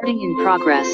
Recording in progress.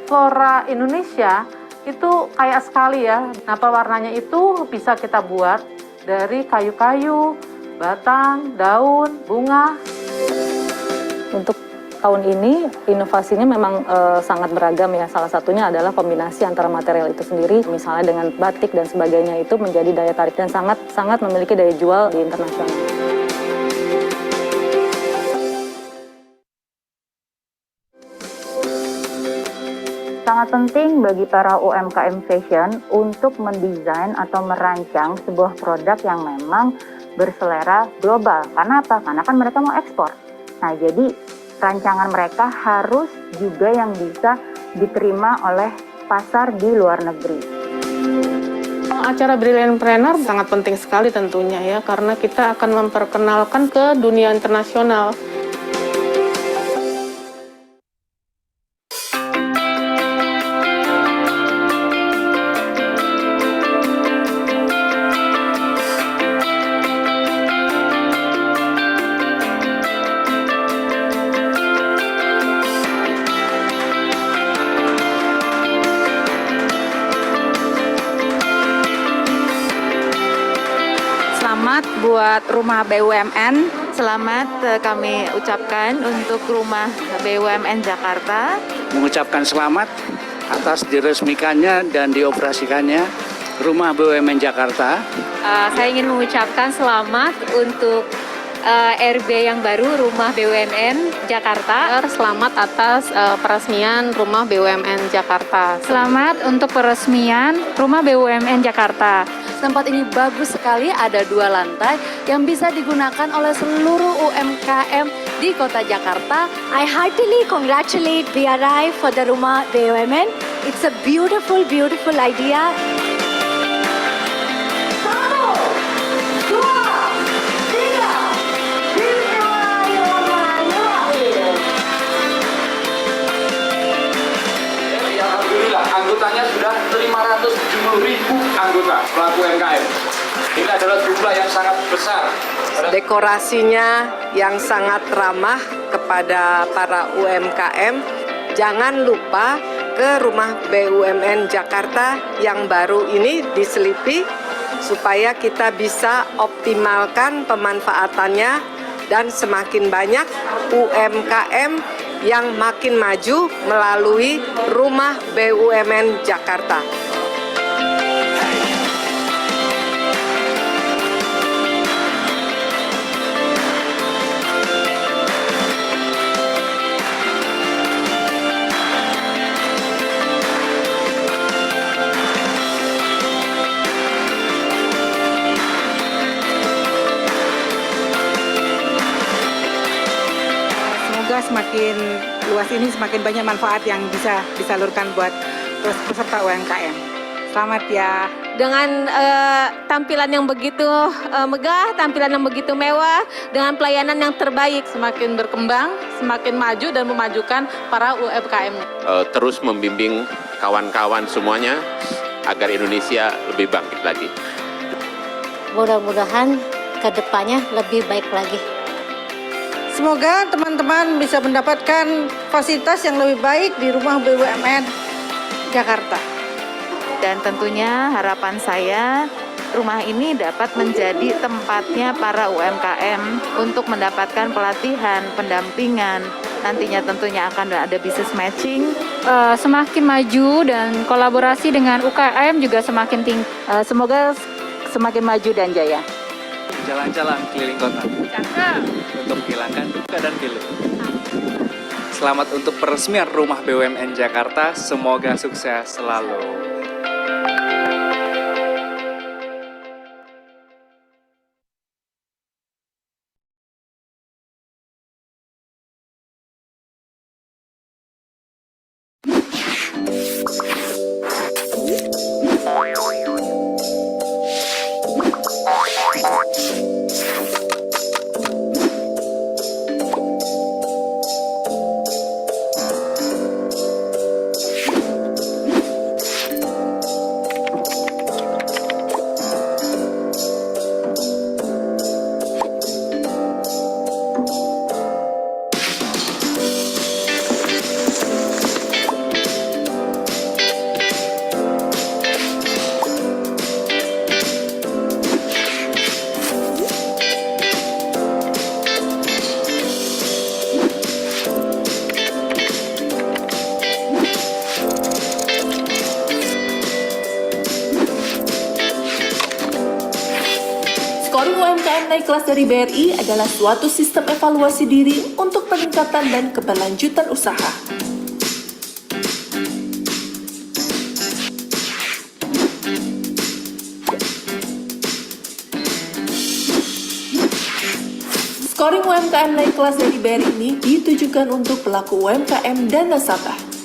Flora Indonesia itu kaya sekali ya. Nah, pewarnanya itu bisa kita buat dari kayu-kayu, batang, daun, bunga. Untuk tahun ini inovasinya memang sangat beragam ya. Salah satunya adalah kombinasi antara material itu sendiri, misalnya dengan batik dan sebagainya, itu menjadi daya tarik dan sangat memiliki daya jual di internasional. Sangat penting bagi para UMKM fashion untuk mendesain atau merancang sebuah produk yang memang berselera global. Karena apa? Karena kan mereka mau ekspor. Nah, jadi rancangan mereka harus juga yang bisa diterima oleh pasar di luar negeri. Acara Brilliantpreneur sangat penting sekali tentunya ya, karena kita akan memperkenalkan ke dunia internasional. Selamat buat Rumah BUMN, selamat kami ucapkan untuk Rumah BUMN Jakarta. Mengucapkan selamat atas diresmikannya dan dioperasikannya Rumah BUMN Jakarta. Saya ingin mengucapkan selamat untuk RB yang baru, Rumah BUMN Jakarta. Selamat atas peresmian Rumah BUMN Jakarta. Selamat untuk peresmian Rumah BUMN Jakarta. Tempat ini bagus sekali, ada 2 lantai yang bisa digunakan oleh seluruh UMKM di Kota Jakarta. I heartily congratulate BRI for the Rumah BUMN. It's a beautiful, beautiful idea. Anggotanya sudah 570.000 anggota pelaku UMKM. Ini adalah jumlah yang sangat besar. Dekorasinya yang sangat ramah kepada para UMKM. Jangan lupa ke Rumah BUMN Jakarta yang baru ini diselipi supaya kita bisa optimalkan pemanfaatannya dan semakin banyak UMKM yang makin maju melalui Rumah BUMN Jakarta. semakin luas ini semakin banyak manfaat yang bisa disalurkan buat peserta UMKM. Selamat ya. Dengan tampilan yang begitu megah, tampilan yang begitu mewah, dengan pelayanan yang terbaik, Semakin berkembang, semakin maju dan memajukan para UMKM. Terus membimbing kawan-kawan semuanya agar Indonesia lebih bangkit lagi. Mudah-mudahan ke depannya lebih baik lagi. Semoga teman-teman bisa mendapatkan fasilitas yang lebih baik di rumah BUMN Jakarta. Dan tentunya harapan saya rumah ini dapat menjadi tempatnya para UMKM untuk mendapatkan pelatihan, pendampingan. Nantinya tentunya akan ada business matching. Semakin maju dan kolaborasi dengan UKM juga semakin tinggi. Semoga semakin maju dan jaya. Jalan-jalan keliling kota untuk menghilangkan duka dan pilu. Selamat untuk peresmian rumah BUMN Jakarta, semoga sukses selalu. Scoring UMKM naik kelas dari BRI adalah suatu sistem evaluasi diri untuk peningkatan dan keberlanjutan usaha. Scoring UMKM naik kelas dari BRI ini ditujukan untuk pelaku UMKM dan nasabah.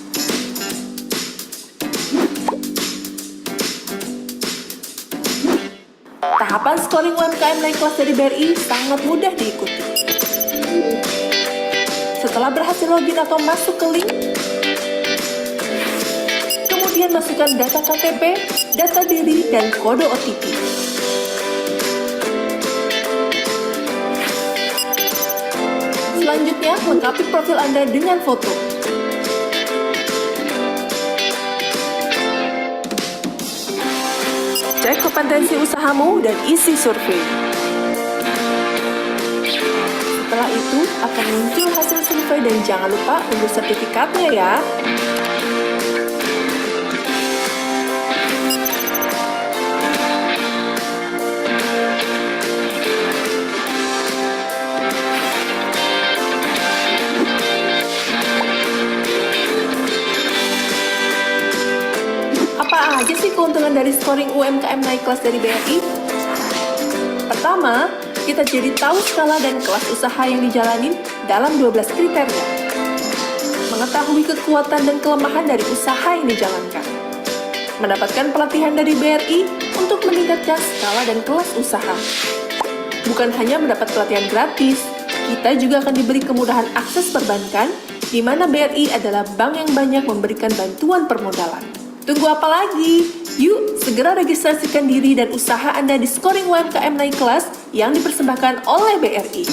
Tahapan scoring UMKM naik kelas dari BRI sangat mudah diikuti. Setelah berhasil login atau masuk ke link, kemudian masukkan data KTP, data diri, dan kode OTP. Selanjutnya, lengkapi profil Anda dengan foto. Cek kompetensi usahamu dan isi survei. Setelah itu akan muncul hasil survei dan jangan lupa unduh sertifikatnya ya. Apa aja sih keuntungan dari scoring UMKM naik kelas dari BRI? Pertama, kita jadi tahu skala dan kelas usaha yang dijalanin dalam 12 kriteria. Mengetahui kekuatan dan kelemahan dari usaha yang dijalankan. Mendapatkan pelatihan dari BRI untuk meningkatkan skala dan kelas usaha. Bukan hanya mendapat pelatihan gratis, kita juga akan diberi kemudahan akses perbankan, di mana BRI adalah bank yang banyak memberikan bantuan permodalan. Tunggu apa lagi? Yuk, segera registrasikan diri dan usaha Anda di scoring UMKM naik kelas yang dipersembahkan oleh BRI.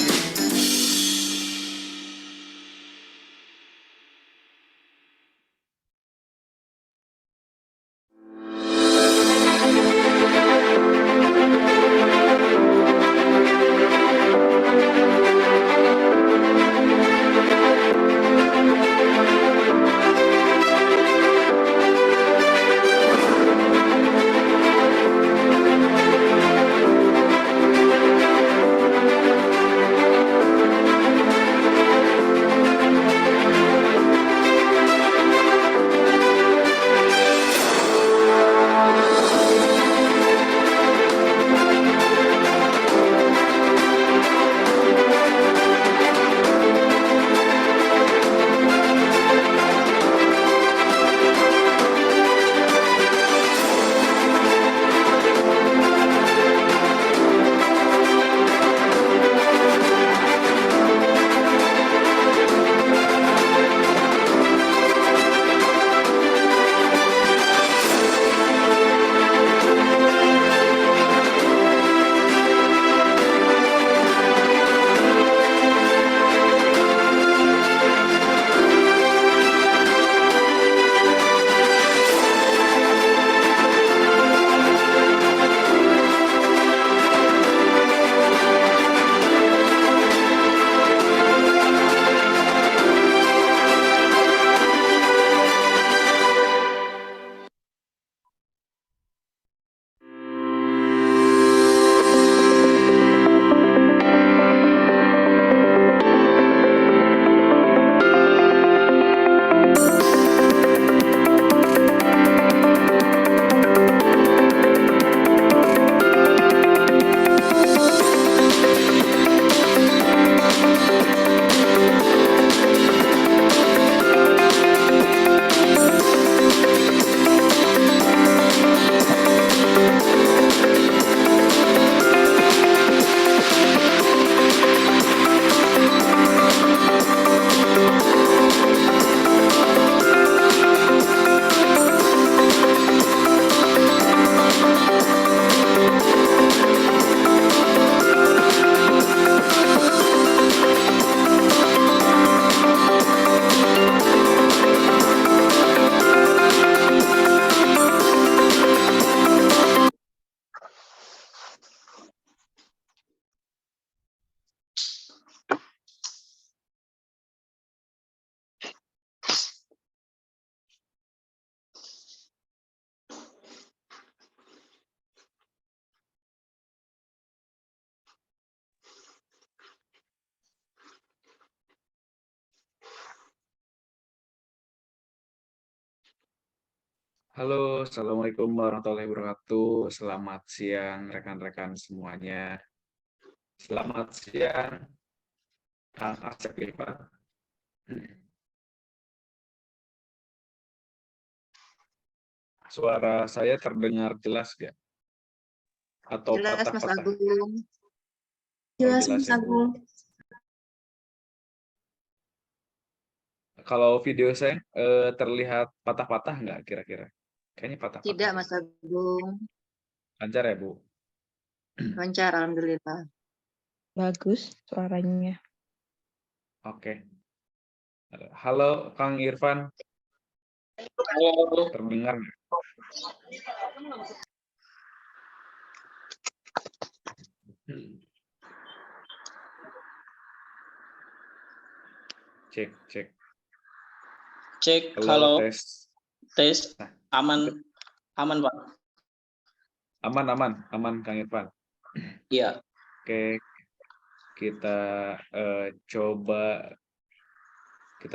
Halo, Assalamualaikum warahmatullahi wabarakatuh. Selamat siang rekan-rekan semuanya. Selamat siang, Kang Asep Irfan. Suara saya terdengar jelas gak? Atau Jelas, Mas patah-patah? Agung. Oh, Jelas, jelas Mas ya, Bu. Agung. Kalau video saya terlihat patah-patah nggak kira-kira? Kayaknya patah-patah. Tidak, Mas Agung. Lancar ya, Bu? Lancar, alhamdulillah. Bagus suaranya. Oke. Halo, Kang Irfan. Halo. Terdengar nggak? Cek, cek. Cek, Halo, halo. tes. Tes, Nah, aman, aman Pak. Aman, Kang Irfan. Iya. Oke, kita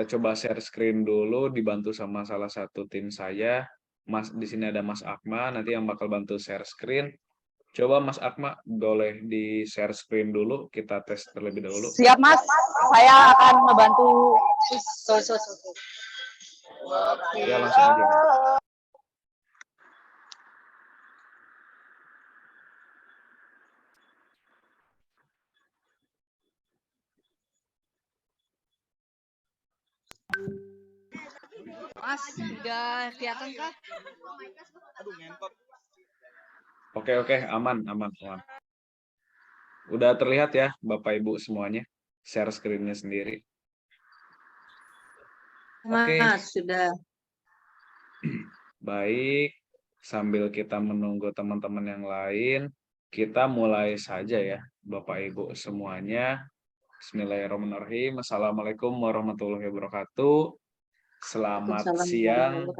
coba share screen dulu, dibantu sama salah satu tim saya. Mas, di sini ada Mas Akma, nanti yang bakal bantu share screen. Coba Mas Akma, boleh di share screen dulu, kita tes terlebih dahulu. Siap Mas, saya akan membantu. Ya, langsung aja. Mas, udah kelihatan kah? Aduh, ngentot. Oke, aman. Udah terlihat ya, Bapak Ibu semuanya, share screen-nya sendiri. Oke. Mas, sudah. Baik, sambil kita menunggu teman-teman yang lain, kita mulai saja ya, Bapak Ibu semuanya. Bismillahirrahmanirrahim. Assalamualaikum warahmatullahi wabarakatuh. Selamat siang.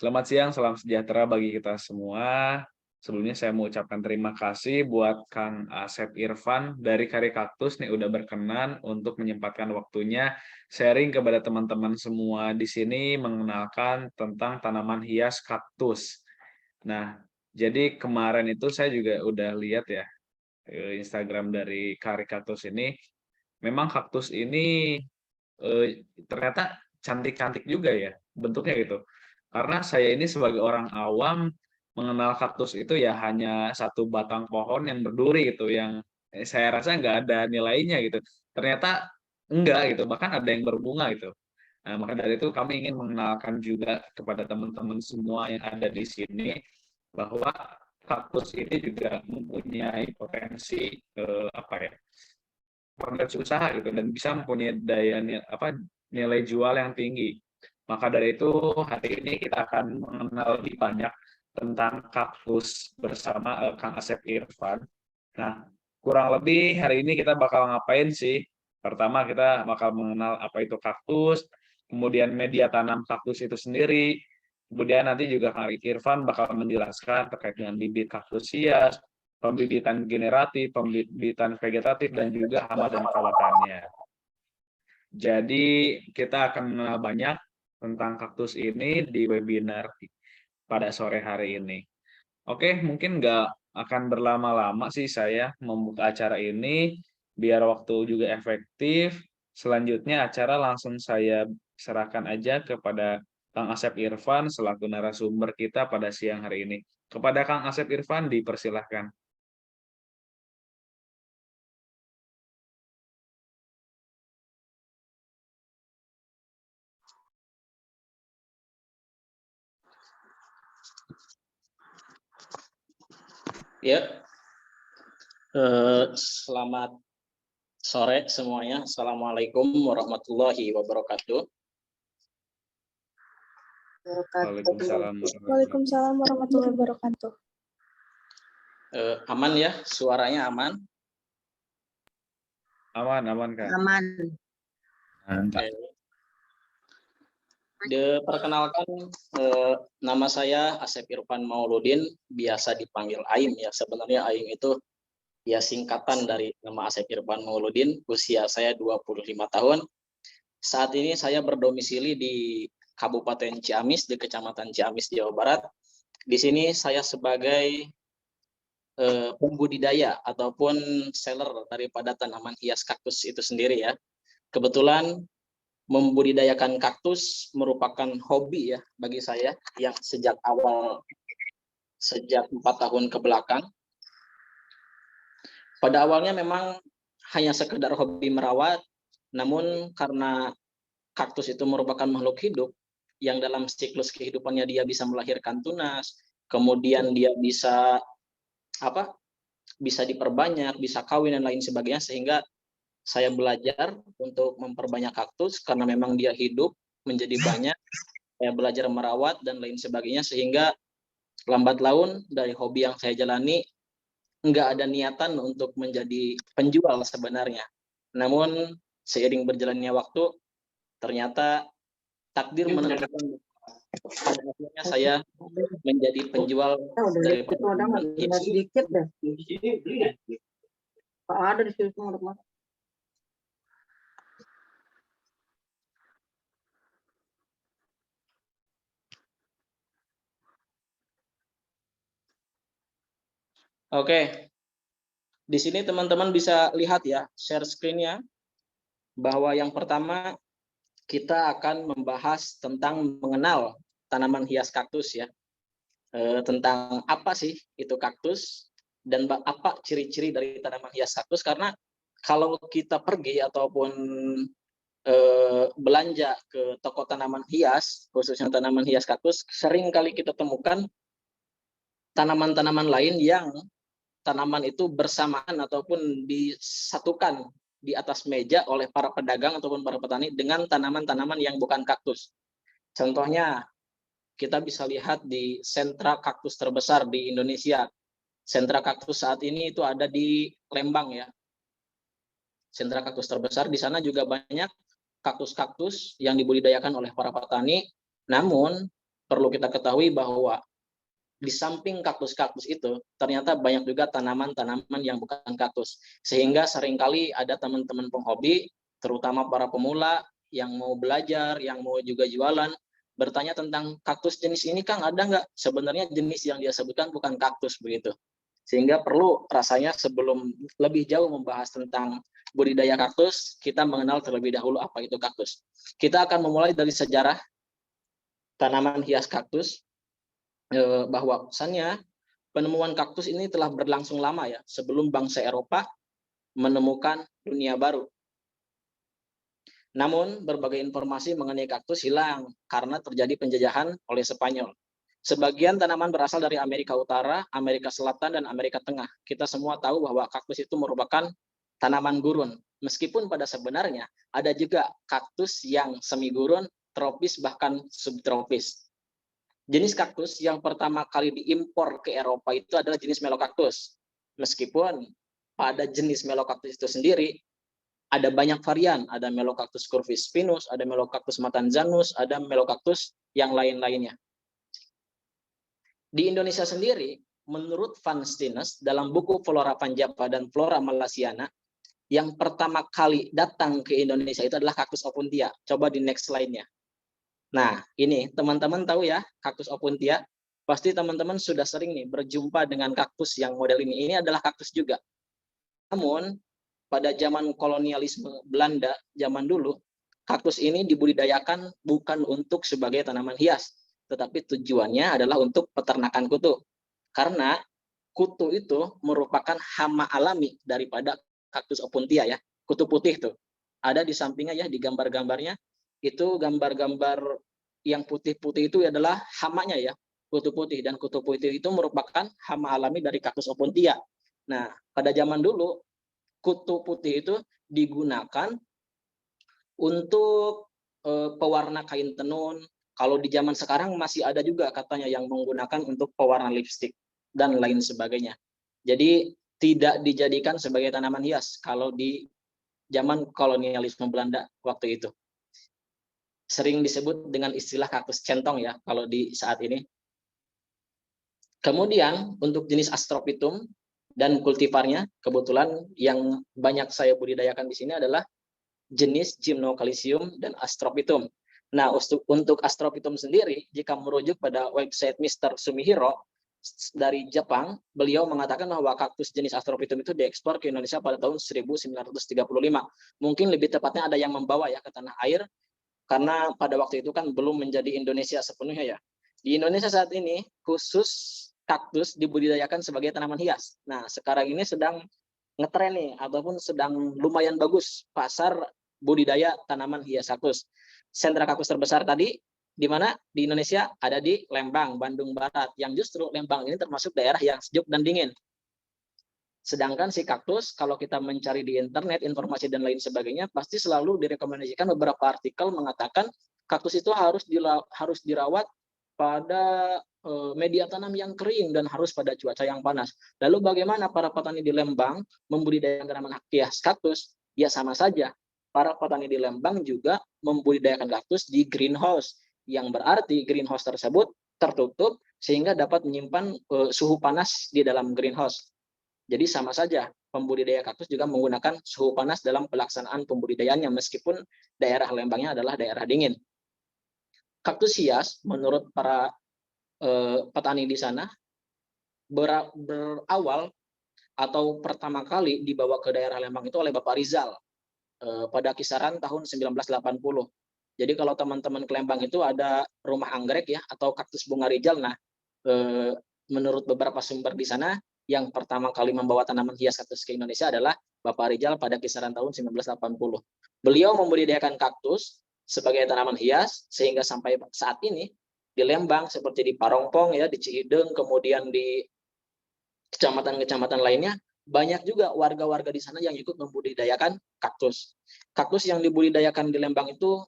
Selamat siang, salam sejahtera bagi kita semua. Sebelumnya saya mau ucapkan terima kasih buat Kang Asep Irfan dari Kari Kaktus nih udah berkenan untuk menyempatkan waktunya sharing kepada teman-teman semua di sini mengenalkan tentang tanaman hias kaktus. Nah, jadi kemarin itu saya juga udah lihat ya Instagram dari Kari Kaktus ini. Memang kaktus ini ternyata cantik-cantik juga ya bentuknya gitu. Karena saya ini sebagai orang awam mengenal kaktus itu ya hanya satu batang pohon yang berduri gitu, yang saya rasa nggak ada nilainya gitu. Ternyata enggak gitu, bahkan ada yang berbunga gitu. Nah, maka dari itu kami ingin mengenalkan juga kepada teman-teman semua yang ada di sini bahwa kaktus ini juga mempunyai potensi potensi usaha gitu dan bisa mempunyai nilai jual yang tinggi. Maka dari itu hari ini kita akan mengenal lebih banyak tentang kaktus bersama Kang Asep Irfan. Nah, kurang lebih hari ini kita bakal ngapain sih? Pertama kita bakal mengenal apa itu kaktus, kemudian media tanam kaktus itu sendiri, kemudian nanti juga Kang Irfan bakal menjelaskan terkait dengan bibit kaktus hias, pembibitan generatif, pembibitan vegetatif, dan juga hama dan perawatannya. Jadi kita akan mengenal banyak tentang kaktus ini di webinar pada sore hari ini. Oke, mungkin nggak akan berlama-lama sih saya membuka acara ini, biar waktu juga efektif. Selanjutnya acara langsung saya serahkan aja kepada Kang Asep Irfan selaku narasumber kita pada siang hari ini. Kepada Kang Asep Irfan dipersilahkan. Ya, selamat sore semuanya. Assalamualaikum warahmatullahi wabarakatuh. Waalaikumsalam warahmatullahi wabarakatuh. Aman ya, suaranya aman? Aman Kak. Aman. Perkenalkan, nama saya Asep Irfan Mauludin, biasa dipanggil Aim ya. Sebenarnya Aim itu ya singkatan dari nama Asep Irfan Mauludin. Usia saya 25 tahun. Saat ini saya berdomisili di Kabupaten Ciamis di Kecamatan Ciamis, Jawa Barat. Di sini saya sebagai pembudidaya ataupun seller daripada tanaman hias kaktus itu sendiri ya. Kebetulan membudidayakan kaktus merupakan hobi ya bagi saya yang sejak 4 tahun ke belakang. Pada awalnya memang hanya sekedar hobi merawat, namun karena kaktus itu merupakan makhluk hidup yang dalam siklus kehidupannya dia bisa melahirkan tunas, kemudian dia bisa diperbanyak, bisa kawin dan lain sebagainya, sehingga saya belajar untuk memperbanyak kaktus karena memang dia hidup menjadi banyak. Saya belajar merawat dan lain sebagainya, sehingga lambat laun dari hobi yang saya jalani nggak ada niatan untuk menjadi penjual sebenarnya. Namun seiring berjalannya waktu, ternyata takdir menentukan pada akhirnya saya menjadi penjual dari sedikit deh. Pak ada di situ rumah. Oke, di sini teman-teman bisa lihat ya, share screen-nya, bahwa yang pertama kita akan membahas tentang mengenal tanaman hias kaktus ya, tentang apa sih itu kaktus dan apa ciri-ciri dari tanaman hias kaktus. Karena kalau kita pergi ataupun belanja ke toko tanaman hias, khususnya tanaman hias kaktus, sering kali kita temukan tanaman-tanaman lain yang tanaman itu bersamaan ataupun disatukan di atas meja oleh para pedagang ataupun para petani dengan tanaman-tanaman yang bukan kaktus. Contohnya, kita bisa lihat di sentra kaktus terbesar di Indonesia. Sentra kaktus saat ini itu ada di Lembang ya. Sentra kaktus terbesar, di sana juga banyak kaktus-kaktus yang dibudidayakan oleh para petani. Namun, perlu kita ketahui bahwa di samping kaktus-kaktus itu, ternyata banyak juga tanaman-tanaman yang bukan kaktus. Sehingga seringkali ada teman-teman penghobi, terutama para pemula yang mau belajar, yang mau juga jualan, bertanya tentang kaktus jenis ini, Kang, ada nggak? Sebenarnya jenis yang dia sebutkan bukan kaktus begitu. Sehingga perlu rasanya sebelum lebih jauh membahas tentang budidaya kaktus, kita mengenal terlebih dahulu apa itu kaktus. Kita akan memulai dari sejarah tanaman hias kaktus, bahwasannya penemuan kaktus ini telah berlangsung lama ya, sebelum bangsa Eropa menemukan dunia baru. Namun berbagai informasi mengenai kaktus hilang karena terjadi penjajahan oleh Spanyol. Sebagian tanaman berasal dari Amerika Utara, Amerika Selatan, dan Amerika Tengah. Kita semua tahu bahwa kaktus itu merupakan tanaman gurun. Meskipun pada sebenarnya ada juga kaktus yang semi gurun, tropis, bahkan subtropis. Jenis kaktus yang pertama kali diimpor ke Eropa itu adalah jenis Melocactus. Meskipun pada jenis Melocactus itu sendiri ada banyak varian, ada Melocactus curvis spinus, ada Melocactus matanzanus, ada Melocactus yang lain-lainnya. Di Indonesia sendiri, menurut Van Steenes dalam buku Flora Panjapa dan Flora Malaysiana, yang pertama kali datang ke Indonesia itu adalah kaktus opuntia. Coba di next slide-nya. Nah, ini teman-teman tahu ya, kaktus opuntia. Pasti teman-teman sudah sering nih berjumpa dengan kaktus yang model ini. Ini adalah kaktus juga. Namun, pada zaman kolonialisme Belanda, zaman dulu, kaktus ini dibudidayakan bukan untuk sebagai tanaman hias, tetapi tujuannya adalah untuk peternakan kutu. Karena kutu itu merupakan hama alami daripada kaktus opuntia ya. Kutu putih tuh. Ada di sampingnya ya, di gambar-gambarnya. Itu gambar-gambar yang putih-putih itu adalah hamanya ya, kutu putih. Dan kutu putih itu merupakan hama alami dari kaktus opuntia. Nah, pada zaman dulu, kutu putih itu digunakan untuk pewarna kain tenun. Kalau di zaman sekarang masih ada juga katanya yang menggunakan untuk pewarna lipstik dan lain sebagainya. Jadi tidak dijadikan sebagai tanaman hias kalau di zaman kolonialisme Belanda waktu itu. Sering disebut dengan istilah kaktus centong ya kalau di saat ini. Kemudian untuk jenis Astrophytum dan kultivarnya, kebetulan yang banyak saya budidayakan di sini adalah jenis Gymnocalcium dan Astrophytum. Nah, untuk Astrophytum sendiri, jika merujuk pada website Mr. Sumihiro dari Jepang, beliau mengatakan bahwa kaktus jenis Astrophytum itu diekspor ke Indonesia pada tahun 1935. Mungkin lebih tepatnya ada yang membawa ya ke tanah air, karena pada waktu itu kan belum menjadi Indonesia sepenuhnya ya. Di Indonesia saat ini, khusus kaktus dibudidayakan sebagai tanaman hias. Nah, sekarang ini sedang ngetren nih, ataupun sedang lumayan bagus pasar budidaya tanaman hias kaktus. Sentra kaktus terbesar tadi di mana di Indonesia ada di Lembang, Bandung Barat, yang justru Lembang ini termasuk daerah yang sejuk dan dingin. Sedangkan si kaktus, kalau kita mencari di internet informasi dan lain sebagainya, pasti selalu direkomendasikan beberapa artikel mengatakan kaktus itu harus dirawat pada media tanam yang kering dan harus pada cuaca yang panas. Lalu bagaimana para petani di Lembang membudidayakan tanaman hias kaktus? Ya sama saja. Para petani di Lembang juga membudidayakan kaktus di greenhouse, yang berarti greenhouse tersebut tertutup sehingga dapat menyimpan suhu panas di dalam greenhouse. Jadi sama saja, pembudidaya kaktus juga menggunakan suhu panas dalam pelaksanaan pembudidayaannya meskipun daerah Lembangnya adalah daerah dingin. Kaktus hias menurut para petani di sana berawal atau pertama kali dibawa ke daerah Lembang itu oleh Bapak Rizal pada kisaran tahun 1980. Jadi kalau teman-teman ke Lembang itu ada rumah anggrek ya atau kaktus bunga Rizal. Nah, menurut beberapa sumber di sana yang pertama kali membawa tanaman hias kaktus ke Indonesia adalah Bapak Rizal pada kisaran tahun 1980. Beliau membudidayakan kaktus sebagai tanaman hias sehingga sampai saat ini di Lembang seperti di Parongpong ya, di Cihideng, kemudian di kecamatan-kecamatan lainnya, banyak juga warga-warga di sana yang ikut membudidayakan kaktus. Kaktus yang dibudidayakan di Lembang itu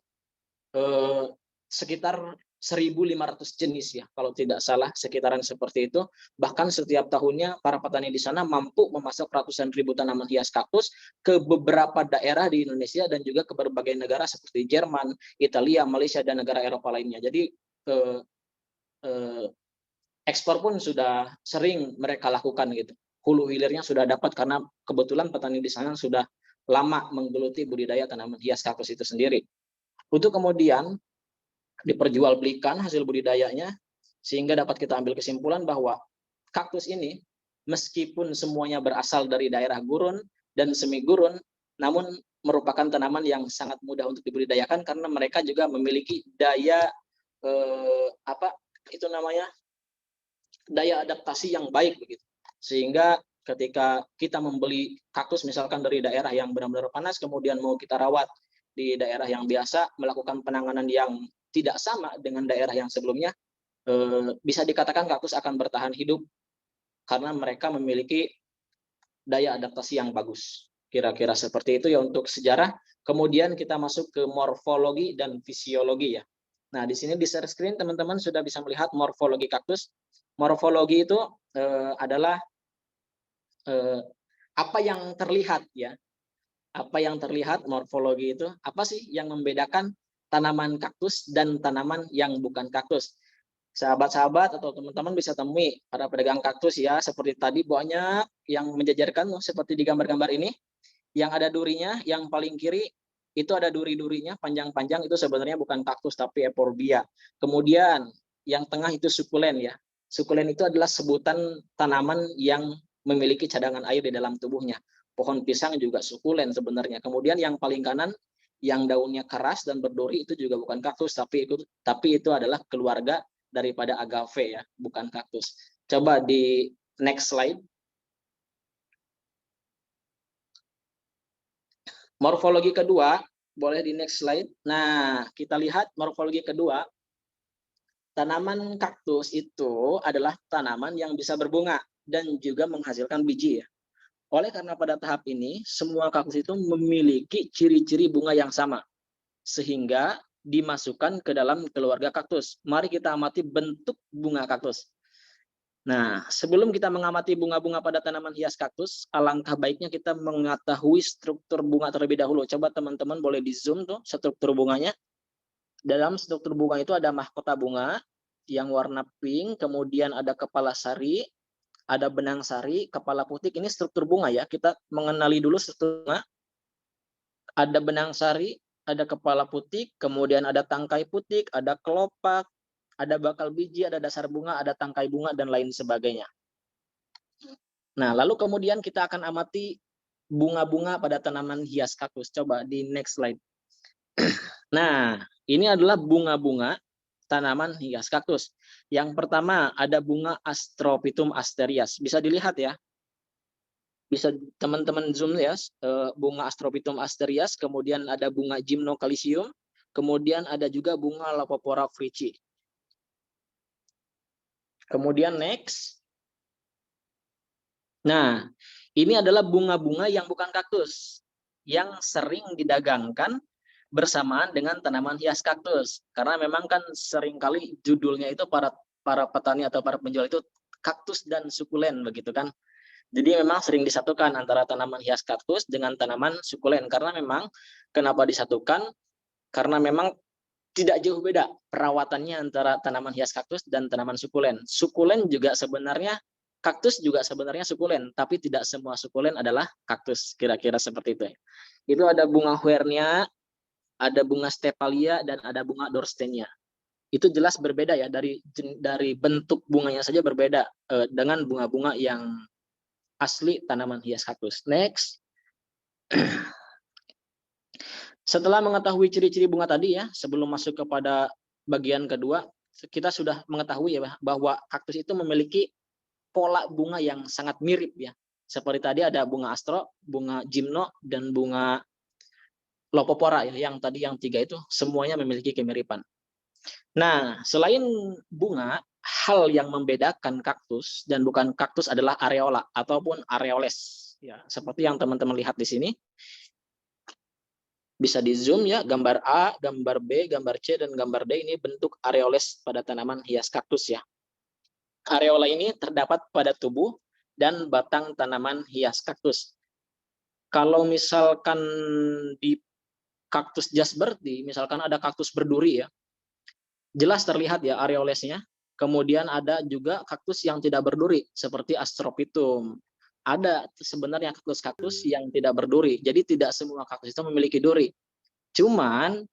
sekitar 1.500 jenis ya, kalau tidak salah sekitaran seperti itu. Bahkan setiap tahunnya para petani di sana mampu memasak ratusan ribu tanaman hias kaktus ke beberapa daerah di Indonesia dan juga ke berbagai negara seperti Jerman, Italia, Malaysia, dan negara Eropa lainnya. Jadi ekspor pun sudah sering mereka lakukan gitu. Hulu hilirnya sudah dapat karena kebetulan petani di sana sudah lama menggeluti budidaya tanaman hias kaktus itu sendiri. Untuk kemudian diperjualbelikan hasil budidayanya sehingga dapat kita ambil kesimpulan bahwa kaktus ini meskipun semuanya berasal dari daerah gurun dan semi gurun, namun merupakan tanaman yang sangat mudah untuk dibudidayakan karena mereka juga memiliki daya daya adaptasi yang baik begitu. Sehingga ketika kita membeli kaktus misalkan dari daerah yang benar-benar panas kemudian mau kita rawat di daerah yang biasa, melakukan penanganan yang tidak sama dengan daerah yang sebelumnya, bisa dikatakan kaktus akan bertahan hidup karena mereka memiliki daya adaptasi yang bagus. Kira-kira seperti itu ya untuk sejarah. Kemudian kita masuk ke morfologi dan fisiologi ya. Nah, di sini di share screen teman-teman sudah bisa melihat morfologi kaktus. Morfologi itu adalah apa yang terlihat ya. Apa yang terlihat, morfologi itu apa sih yang membedakan tanaman kaktus dan tanaman yang bukan kaktus? Sahabat-sahabat atau teman-teman bisa temui para pedagang kaktus ya, seperti tadi banyak yang menjajarkan seperti di gambar-gambar ini. Yang ada durinya, yang paling kiri itu ada duri-durinya panjang-panjang, itu sebenarnya bukan kaktus tapi euphorbia. Kemudian yang tengah itu sukulen ya. Sukulen itu adalah sebutan tanaman yang memiliki cadangan air di dalam tubuhnya. Pohon pisang juga sukulen sebenarnya. Kemudian yang paling kanan yang daunnya keras dan berduri itu juga bukan kaktus tapi itu adalah keluarga daripada agave ya, bukan kaktus. Coba di next slide. Morfologi kedua, boleh di next slide. Nah, kita lihat morfologi kedua. Tanaman kaktus itu adalah tanaman yang bisa berbunga dan juga menghasilkan biji ya. Oleh karena pada tahap ini, semua kaktus itu memiliki ciri-ciri bunga yang sama. Sehingga dimasukkan ke dalam keluarga kaktus. Mari kita amati bentuk bunga kaktus. Nah, sebelum kita mengamati bunga-bunga pada tanaman hias kaktus, alangkah baiknya kita mengetahui struktur bunga terlebih dahulu. Coba teman-teman boleh di zoom tuh struktur bunganya. Dalam struktur bunga itu ada mahkota bunga yang warna pink, kemudian ada kepala sari, ada benang sari, kepala putih. Ini struktur bunga ya. Kita mengenali dulu struktur bunga. Ada benang sari, ada kepala putik, kemudian ada tangkai putik, ada kelopak, ada bakal biji, ada dasar bunga, ada tangkai bunga, dan lain sebagainya. Nah, lalu kemudian kita akan amati bunga-bunga pada tanaman hias kaktus. Coba di next slide. Nah, ini adalah bunga-bunga tanaman hias kaktus. Yang pertama ada bunga Astrophytum asterias. Bisa dilihat ya. Bisa teman-teman zoom ya, bunga Astrophytum asterias, kemudian ada bunga Gymnocalcium, kemudian ada juga bunga Lopopora fricci. Kemudian next. Nah, ini adalah bunga-bunga yang bukan kaktus, yang sering didagangkan bersamaan dengan tanaman hias kaktus. Karena memang kan seringkali judulnya itu para petani atau para penjual itu kaktus dan sukulen begitu kan. Jadi memang sering disatukan antara tanaman hias kaktus dengan tanaman sukulen. Karena memang kenapa disatukan? Karena memang tidak jauh beda perawatannya antara tanaman hias kaktus dan tanaman sukulen. Sukulen juga sebenarnya, kaktus juga sebenarnya sukulen, tapi tidak semua sukulen adalah kaktus. Kira-kira seperti itu. Itu ada bunga huernia, ada bunga stepalia, dan ada bunga dorstenia. Itu jelas berbeda ya, dari bentuk bunganya saja berbeda dengan bunga-bunga yang asli tanaman hias kaktus. Next. Setelah mengetahui ciri-ciri bunga tadi ya, sebelum masuk kepada bagian kedua, kita sudah mengetahui ya bahwa kaktus itu memiliki pola bunga yang sangat mirip ya. Seperti tadi ada bunga astro, bunga gymno, dan bunga lopopora ya, yang tadi yang tiga itu semuanya memiliki kemiripan. Nah, selain bunga, hal yang membedakan kaktus dan bukan kaktus adalah areola ataupun areoles. Ya, seperti yang teman-teman lihat di sini. Bisa di zoom ya, gambar A, gambar B, gambar C, dan gambar D ini bentuk areoles pada tanaman hias kaktus ya. Areola ini terdapat pada tubuh dan batang tanaman hias kaktus. Kalau misalkan di kaktus jasperti, misalkan ada kaktus berduri ya, jelas terlihat ya areolesnya. Kemudian ada juga kaktus yang tidak berduri seperti Astrophytum. Ada sebenarnya kaktus-kaktus yang tidak berduri. Jadi tidak semua kaktus itu memiliki duri. Cuman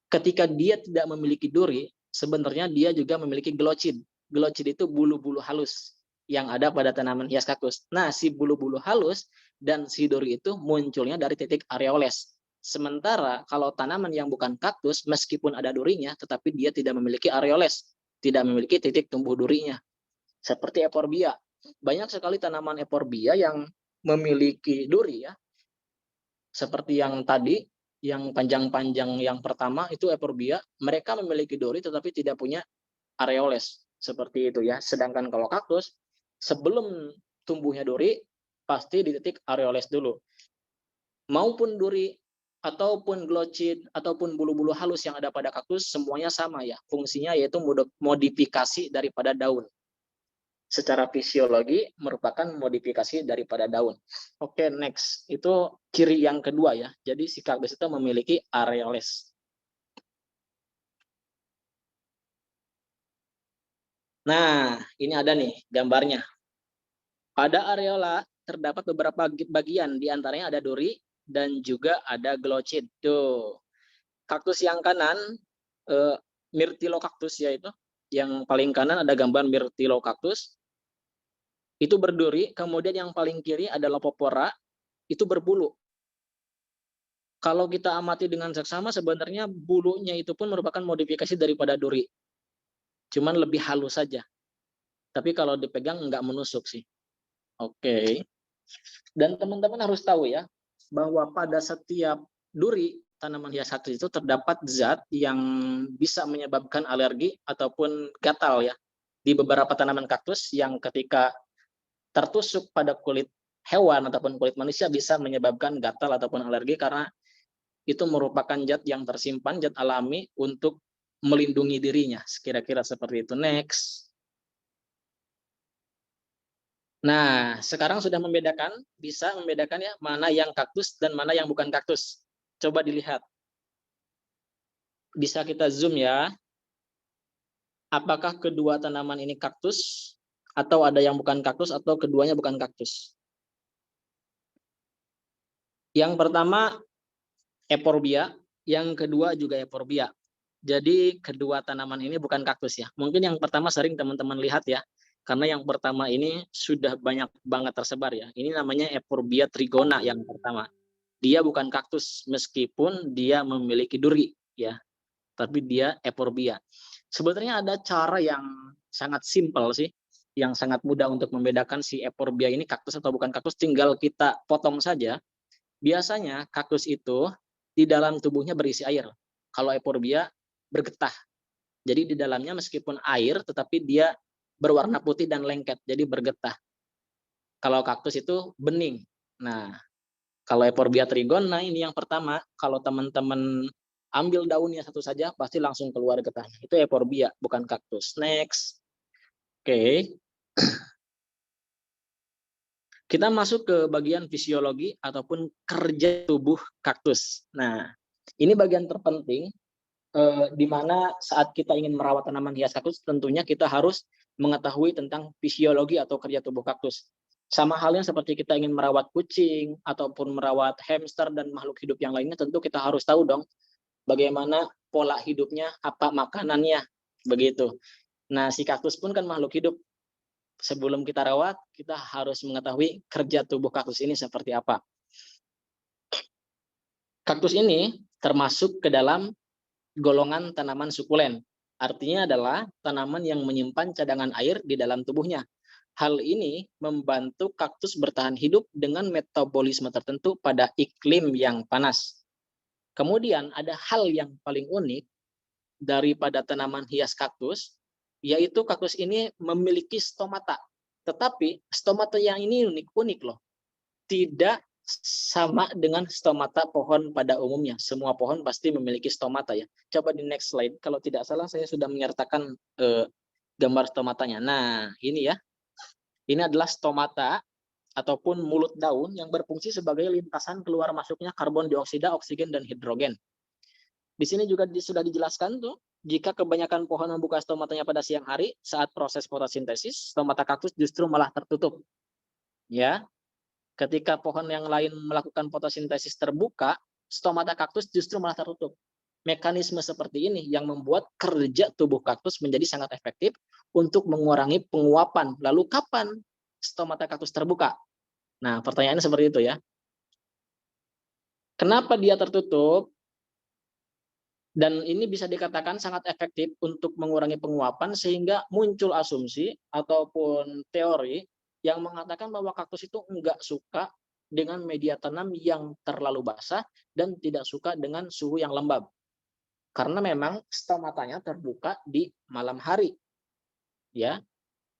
ketika dia tidak memiliki duri, sebenarnya dia juga memiliki glochid. Glochid itu bulu-bulu halus yang ada pada tanaman hias kaktus. Nah, si bulu-bulu halus dan si duri itu munculnya dari titik areoles. Sementara kalau tanaman yang bukan kaktus, meskipun ada durinya, tetapi dia tidak memiliki areoles, tidak memiliki titik tumbuh durinya. Seperti euphorbia. Banyak sekali tanaman euphorbia yang memiliki duri ya. Seperti yang tadi, yang panjang-panjang yang pertama itu euphorbia, mereka memiliki duri tetapi tidak punya areoles. Seperti itu ya. Sedangkan kalau kaktus, sebelum tumbuhnya duri, pasti di titik areoles dulu. Maupun duri, ataupun glochid, ataupun bulu-bulu halus yang ada pada kaktus, semuanya sama ya. Fungsinya yaitu modifikasi daripada daun. Secara fisiologi merupakan modifikasi daripada daun. Oke, next. Itu ciri yang kedua ya. Jadi si kaktus itu memiliki areoles. Nah, ini ada nih gambarnya. Pada areola terdapat beberapa bagian, diantaranya ada duri, dan juga ada glochid. Tuh. Kaktus yang kanan, Myrtillocactus ya itu. Yang paling kanan ada gambar Myrtillocactus. Itu berduri. Kemudian yang paling kiri ada Lopopora. Itu berbulu. Kalau kita amati dengan seksama, sebenarnya bulunya itu pun merupakan modifikasi daripada duri. Cuman lebih halus saja. Tapi kalau dipegang nggak menusuk sih. Oke. Dan teman-teman harus tahu ya, bahwa pada setiap duri tanaman hias kaktus itu terdapat zat yang bisa menyebabkan alergi ataupun gatal ya. Di beberapa tanaman kaktus yang ketika tertusuk pada kulit hewan ataupun kulit manusia bisa menyebabkan gatal ataupun alergi karena itu merupakan zat yang tersimpan, zat alami untuk melindungi dirinya. Kira-kira seperti itu. Next. Nah, sekarang sudah membedakan, bisa membedakan ya mana yang kaktus dan mana yang bukan kaktus. Coba dilihat. Bisa kita zoom ya. Apakah kedua tanaman ini kaktus atau ada yang bukan kaktus atau keduanya bukan kaktus? Yang pertama euphorbia, yang kedua juga euphorbia. Jadi kedua tanaman ini bukan kaktus ya. Mungkin yang pertama sering teman-teman lihat ya, karena yang pertama ini sudah banyak banget tersebar ya. Ini namanya Euphorbia trigona yang pertama. Dia bukan kaktus meskipun dia memiliki duri ya, tapi dia Euphorbia. Sebetulnya ada cara yang sangat simpel sih, yang sangat mudah untuk membedakan si Euphorbia ini kaktus atau bukan kaktus, tinggal kita potong saja. Biasanya kaktus itu di dalam tubuhnya berisi air. Kalau Euphorbia bergetah. Jadi di dalamnya meskipun air tetapi dia berwarna putih dan lengket, jadi bergetah. Kalau kaktus itu bening. Nah, kalau Euphorbia trigona ini yang pertama, kalau teman-teman ambil daunnya satu saja pasti langsung keluar getahnya. Itu Euphorbia, bukan kaktus. Next. Oke. Kita masuk ke bagian fisiologi ataupun kerja tubuh kaktus. Nah, ini bagian terpenting di mana saat kita ingin merawat tanaman hias kaktus, tentunya kita harus mengetahui tentang fisiologi atau kerja tubuh kaktus. Sama halnya seperti kita ingin merawat kucing ataupun merawat hamster dan makhluk hidup yang lainnya, tentu kita harus tahu dong bagaimana pola hidupnya, apa makanannya, begitu. Nah, si kaktus pun kan makhluk hidup. Sebelum kita rawat, kita harus mengetahui kerja tubuh kaktus ini seperti apa. Kaktus ini termasuk ke dalam golongan tanaman sukulen. Artinya adalah tanaman yang menyimpan cadangan air di dalam tubuhnya. Hal ini membantu kaktus bertahan hidup dengan metabolisme tertentu pada iklim yang panas. Kemudian ada hal yang paling unik daripada tanaman hias kaktus, yaitu kaktus ini memiliki stomata. Tetapi stomata yang ini unik loh. Tidak sama dengan stomata pohon pada umumnya. Semua pohon pasti memiliki stomata ya. Coba di next slide. Kalau tidak salah saya sudah menyertakan gambar stomatanya. Nah, ini ya. Ini adalah stomata ataupun mulut daun yang berfungsi sebagai lintasan keluar masuknya karbon dioksida, oksigen, dan hidrogen. Di sini juga sudah dijelaskan tuh, jika kebanyakan pohon membuka stomatanya pada siang hari saat proses fotosintesis, stomata kaktus justru malah tertutup. Ya. Ketika pohon yang lain melakukan fotosintesis terbuka, stomata kaktus justru malah tertutup. Mekanisme seperti ini yang membuat kerja tubuh kaktus menjadi sangat efektif untuk mengurangi penguapan. Lalu kapan stomata kaktus terbuka? Nah, pertanyaannya seperti itu ya. Kenapa dia tertutup? Dan ini bisa dikatakan sangat efektif untuk mengurangi penguapan sehingga muncul asumsi ataupun teori yang mengatakan bahwa kaktus itu enggak suka dengan media tanam yang terlalu basah dan tidak suka dengan suhu yang lembab. Karena memang stomatanya terbuka di malam hari. Ya.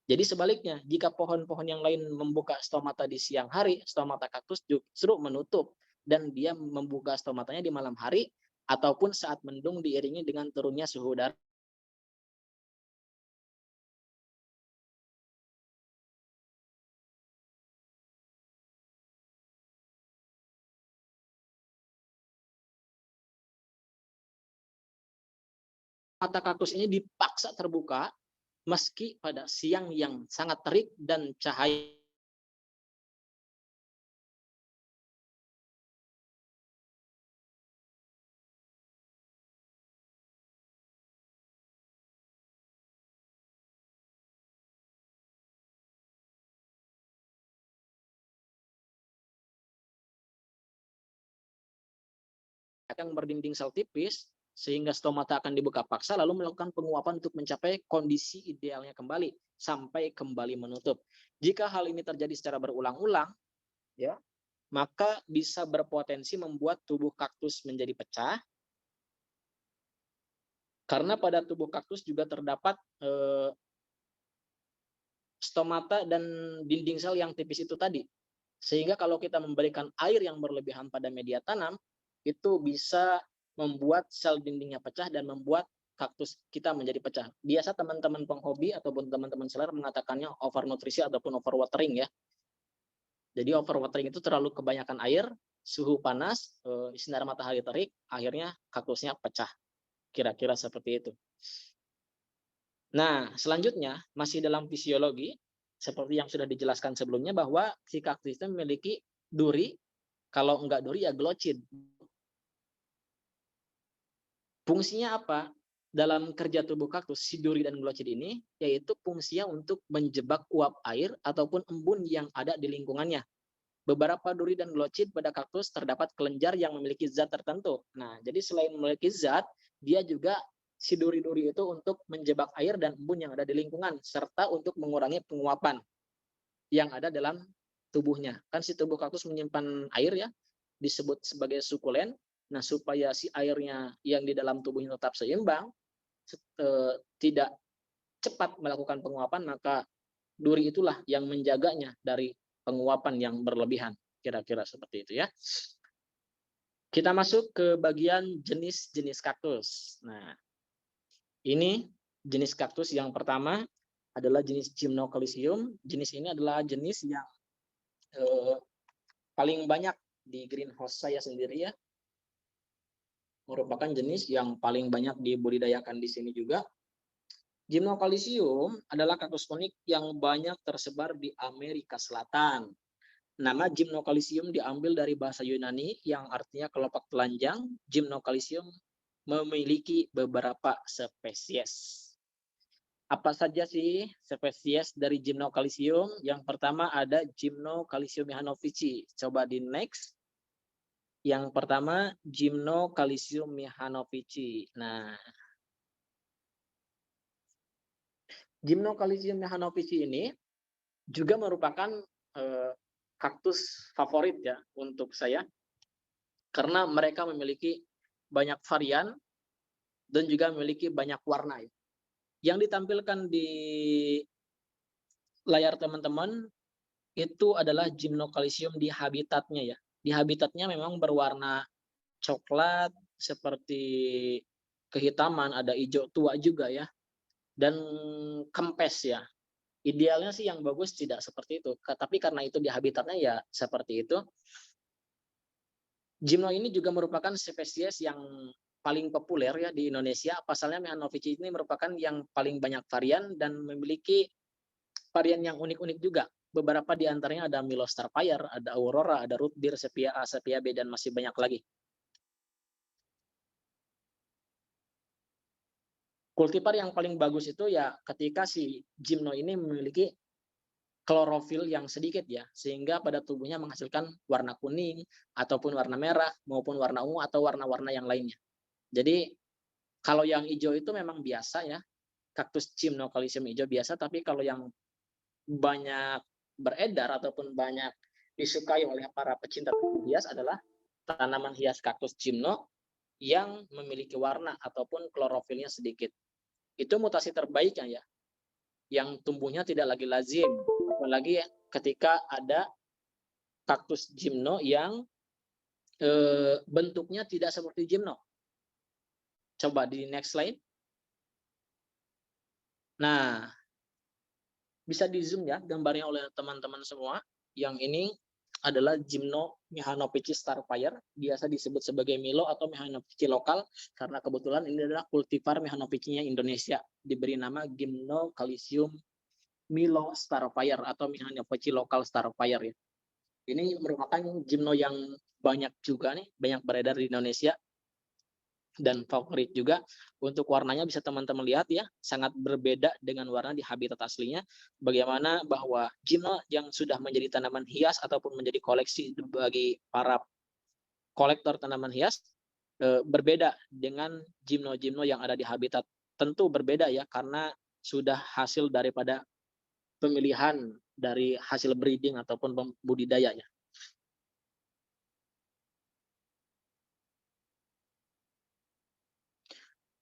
Jadi sebaliknya, jika pohon-pohon yang lain membuka stomata di siang hari, stomata kaktus justru menutup dan dia membuka stomatanya di malam hari ataupun saat mendung diiringi dengan turunnya suhu udara. Mata kaktus ini dipaksa terbuka meski pada siang yang sangat terik dan cahaya akan berdinding sel tipis sehingga stomata akan dibuka paksa lalu melakukan penguapan untuk mencapai kondisi idealnya kembali sampai kembali menutup. Jika hal ini terjadi secara berulang-ulang ya, maka bisa berpotensi membuat tubuh kaktus menjadi pecah. Karena pada tubuh kaktus juga terdapat stomata dan dinding sel yang tipis itu tadi. Sehingga kalau kita memberikan air yang berlebihan pada media tanam, itu bisa membuat sel dindingnya pecah dan membuat kaktus kita menjadi pecah. Biasa teman-teman penghobi ataupun teman-teman seller mengatakannya overnutrisi ataupun overwatering ya. Jadi overwatering itu terlalu kebanyakan air, suhu panas, sinar matahari terik, akhirnya kaktusnya pecah. Kira-kira seperti itu. Nah, selanjutnya masih dalam fisiologi, seperti yang sudah dijelaskan sebelumnya bahwa si kaktus itu memiliki duri, kalau enggak duri ya gelocin. Fungsinya apa? Dalam kerja tubuh kaktus, si duri dan glochid ini, yaitu fungsinya untuk menjebak uap air ataupun embun yang ada di lingkungannya. Beberapa duri dan glochid pada kaktus terdapat kelenjar yang memiliki zat tertentu. Nah, jadi selain memiliki zat, dia juga si duri-duri itu untuk menjebak air dan embun yang ada di lingkungan, serta untuk mengurangi penguapan yang ada dalam tubuhnya. Kan si tubuh kaktus menyimpan air ya, disebut sebagai sukulen. Nah, supaya si airnya yang di dalam tubuhnya tetap seimbang, tidak cepat melakukan penguapan, maka duri itulah yang menjaganya dari penguapan yang berlebihan. Kira-kira seperti itu ya. Kita masuk ke bagian jenis-jenis kaktus. Nah, ini jenis kaktus yang pertama adalah jenis Gymnocalycium. Jenis ini adalah jenis yang paling banyak di greenhouse saya sendiri ya. Merupakan jenis yang paling banyak dibudidayakan di sini juga. Gymnocalycium adalah kaktus unik yang banyak tersebar di Amerika Selatan. Nama Gymnocalycium diambil dari bahasa Yunani yang artinya kelopak telanjang. Gymnocalycium memiliki beberapa spesies. Apa saja sih spesies dari Gymnocalycium? Yang pertama ada Gymnocalycium mihanovici. Coba di next. Yang pertama Gymnocalycium mihanovici. Nah, Gymnocalycium mihanovici ini juga merupakan kaktus favorit ya untuk saya, karena mereka memiliki banyak varian dan juga memiliki banyak warna. Yang ditampilkan di layar teman-teman itu adalah Gymnocalycium di habitatnya ya. Di habitatnya memang berwarna coklat seperti kehitaman, ada hijau tua juga ya, dan kempes ya. Idealnya sih yang bagus tidak seperti itu, tapi karena itu di habitatnya ya seperti itu. Gymno ini juga merupakan spesies yang paling populer ya di Indonesia. Pasalnya mihanovici ini merupakan yang paling banyak varian dan memiliki varian yang unik-unik juga. Beberapa di antaranya ada Milo Starfire, ada Aurora, ada Root Beer, Sepia A, Sepia B, dan masih banyak lagi. Kultivar yang paling bagus itu ya ketika si Gymno ini memiliki klorofil yang sedikit ya, sehingga pada tubuhnya menghasilkan warna kuning, ataupun warna merah, maupun warna ungu, atau warna-warna yang lainnya. Jadi kalau yang hijau itu memang biasa ya, kaktus Gymnocalycium hijau biasa, tapi kalau yang banyak beredar ataupun banyak disukai oleh para pecinta hias adalah tanaman hias kaktus Gymno yang memiliki warna ataupun klorofilnya sedikit. Itu mutasi terbaiknya ya, yang tumbuhnya tidak lagi lazim, apalagi ketika ada kaktus Gymno yang bentuknya tidak seperti Gymno. Coba di next slide. Nah, bisa di zoom ya gambarnya oleh teman-teman semua. Yang ini adalah Gymno mihanovici Starfire, biasa disebut sebagai Milo atau mihanovici lokal, karena kebetulan ini adalah kultivar mihanovicinya Indonesia, diberi nama Gymnocalycium Milo Starfire atau mihanovici lokal Starfire ya. Ini merupakan Gymno yang banyak juga nih, banyak beredar di Indonesia dan favorit juga. Untuk warnanya bisa teman-teman lihat ya, sangat berbeda dengan warna di habitat aslinya. Bagaimana bahwa Gymno yang sudah menjadi tanaman hias ataupun menjadi koleksi bagi para kolektor tanaman hias berbeda dengan Gymno-Gymno yang ada di habitat. Tentu berbeda ya, karena sudah hasil daripada pemilihan dari hasil breeding ataupun budidayanya.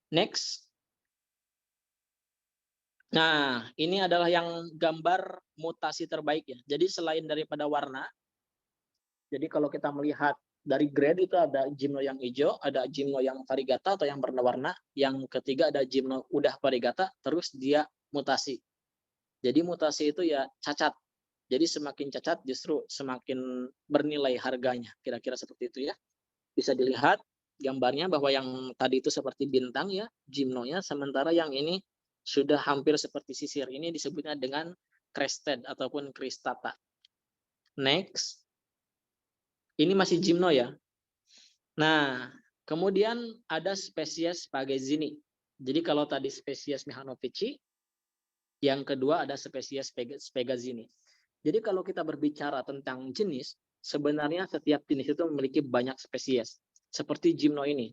Next. Nah, ini adalah yang gambar mutasi terbaik ya. Jadi selain daripada warna, jadi kalau kita melihat dari grade itu ada Gymno yang hijau, ada Gymno yang variegata atau yang berwarna, yang ketiga ada Gymno udah variegata, terus dia mutasi. Jadi mutasi itu ya cacat. Jadi semakin cacat justru semakin bernilai harganya. Kira-kira seperti itu ya. Bisa dilihat gambarnya bahwa yang tadi itu seperti bintang ya, Gymnonya, sementara yang ini sudah hampir seperti sisir. Ini disebutnya dengan crested ataupun cristata. Next. Ini masih Gymno ya. Nah, Kemudian ada spesies Pagazzini. Jadi kalau tadi spesies Mihanovici, yang kedua ada spesies Pagazzini. Jadi kalau kita berbicara tentang jenis, sebenarnya setiap jenis itu memiliki banyak spesies. Seperti Gymno ini.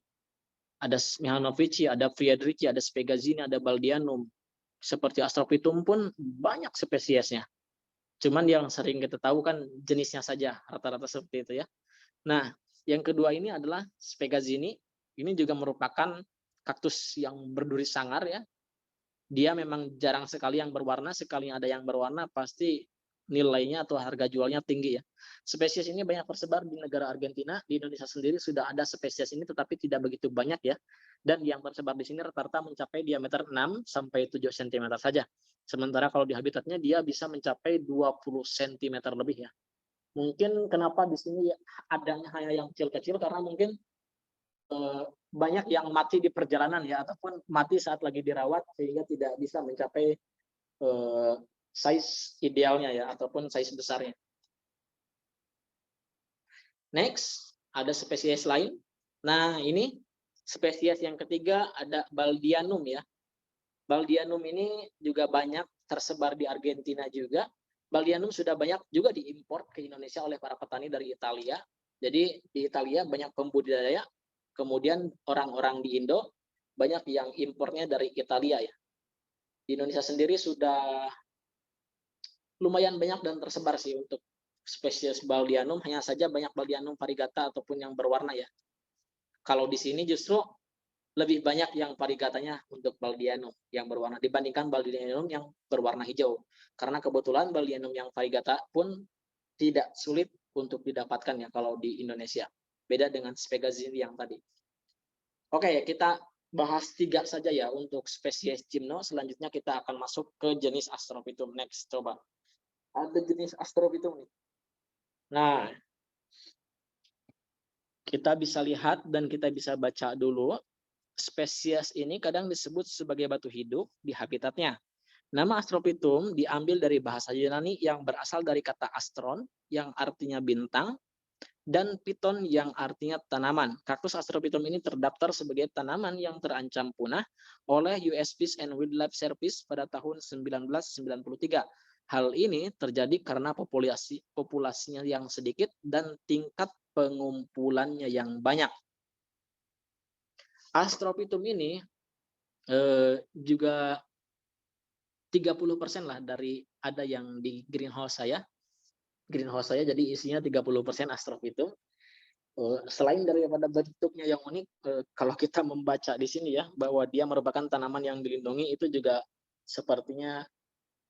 Ada Mihanovici, ada Friedrichi, ada Pagazzini, ada Baldianum. Seperti Astrophytum pun banyak spesiesnya. Cuman yang sering kita tahu kan jenisnya saja, rata-rata seperti itu ya. Nah, yang kedua ini adalah Pagazzini. Ini juga merupakan kaktus yang berduri sangar ya. Dia memang jarang sekali yang berwarna, sekali ada yang berwarna pasti nilainya atau harga jualnya tinggi ya. Spesies ini banyak tersebar di negara Argentina, di Indonesia sendiri sudah ada spesies ini tetapi tidak begitu banyak ya. Dan yang tersebar di sini rata-rata mencapai diameter 6 sampai 7 cm saja. Sementara kalau di habitatnya dia bisa mencapai 20 cm lebih ya. Mungkin kenapa di sini adanya hanya yang kecil-kecil karena mungkin banyak yang mati di perjalanan ya, ataupun mati saat lagi dirawat sehingga tidak bisa mencapai size idealnya ya, ataupun size besarnya. Next, ada spesies lain. Nah, ini spesies yang ketiga ada Baldianum ya. Baldianum ini juga banyak tersebar di Argentina juga. Baldianum sudah banyak juga diimpor ke Indonesia oleh para petani dari Italia. Jadi di Italia banyak pembudidaya, kemudian orang-orang di Indo banyak yang impornya dari Italia ya. Di Indonesia sendiri sudah lumayan banyak dan tersebar sih untuk spesies Baldianum, hanya saja banyak Baldianum variegata ataupun yang berwarna ya. Kalau di sini justru lebih banyak yang variegatanya untuk Baldianum yang berwarna dibandingkan Baldianum yang berwarna hijau. Karena kebetulan Baldianum yang variegata pun tidak sulit untuk didapatkan ya kalau di Indonesia. Beda dengan Pagazzini yang tadi. Oke, kita bahas 3 saja ya untuk spesies Gymno. Selanjutnya kita akan masuk ke jenis Astrophytum. Next, coba. Ada jenis Astrophytum nih. Nah, kita bisa lihat dan kita bisa baca dulu. Spesies ini kadang disebut sebagai batu hidup di habitatnya. Nama Astrophytum diambil dari bahasa Yunani yang berasal dari kata astron yang artinya bintang dan piton yang artinya tanaman. Kaktus Astrophytum ini terdaftar sebagai tanaman yang terancam punah oleh US Fish and Wildlife Service pada tahun 1993. Hal ini terjadi karena populasinya yang sedikit dan tingkat pengumpulannya yang banyak. Astrophytum ini juga 30% lah dari ada yang di greenhouse saya. Greenhouse saya jadi isinya 30% Astrophytum. Selain daripada bentuknya yang unik, kalau kita membaca di sini ya bahwa dia merupakan tanaman yang dilindungi, itu juga sepertinya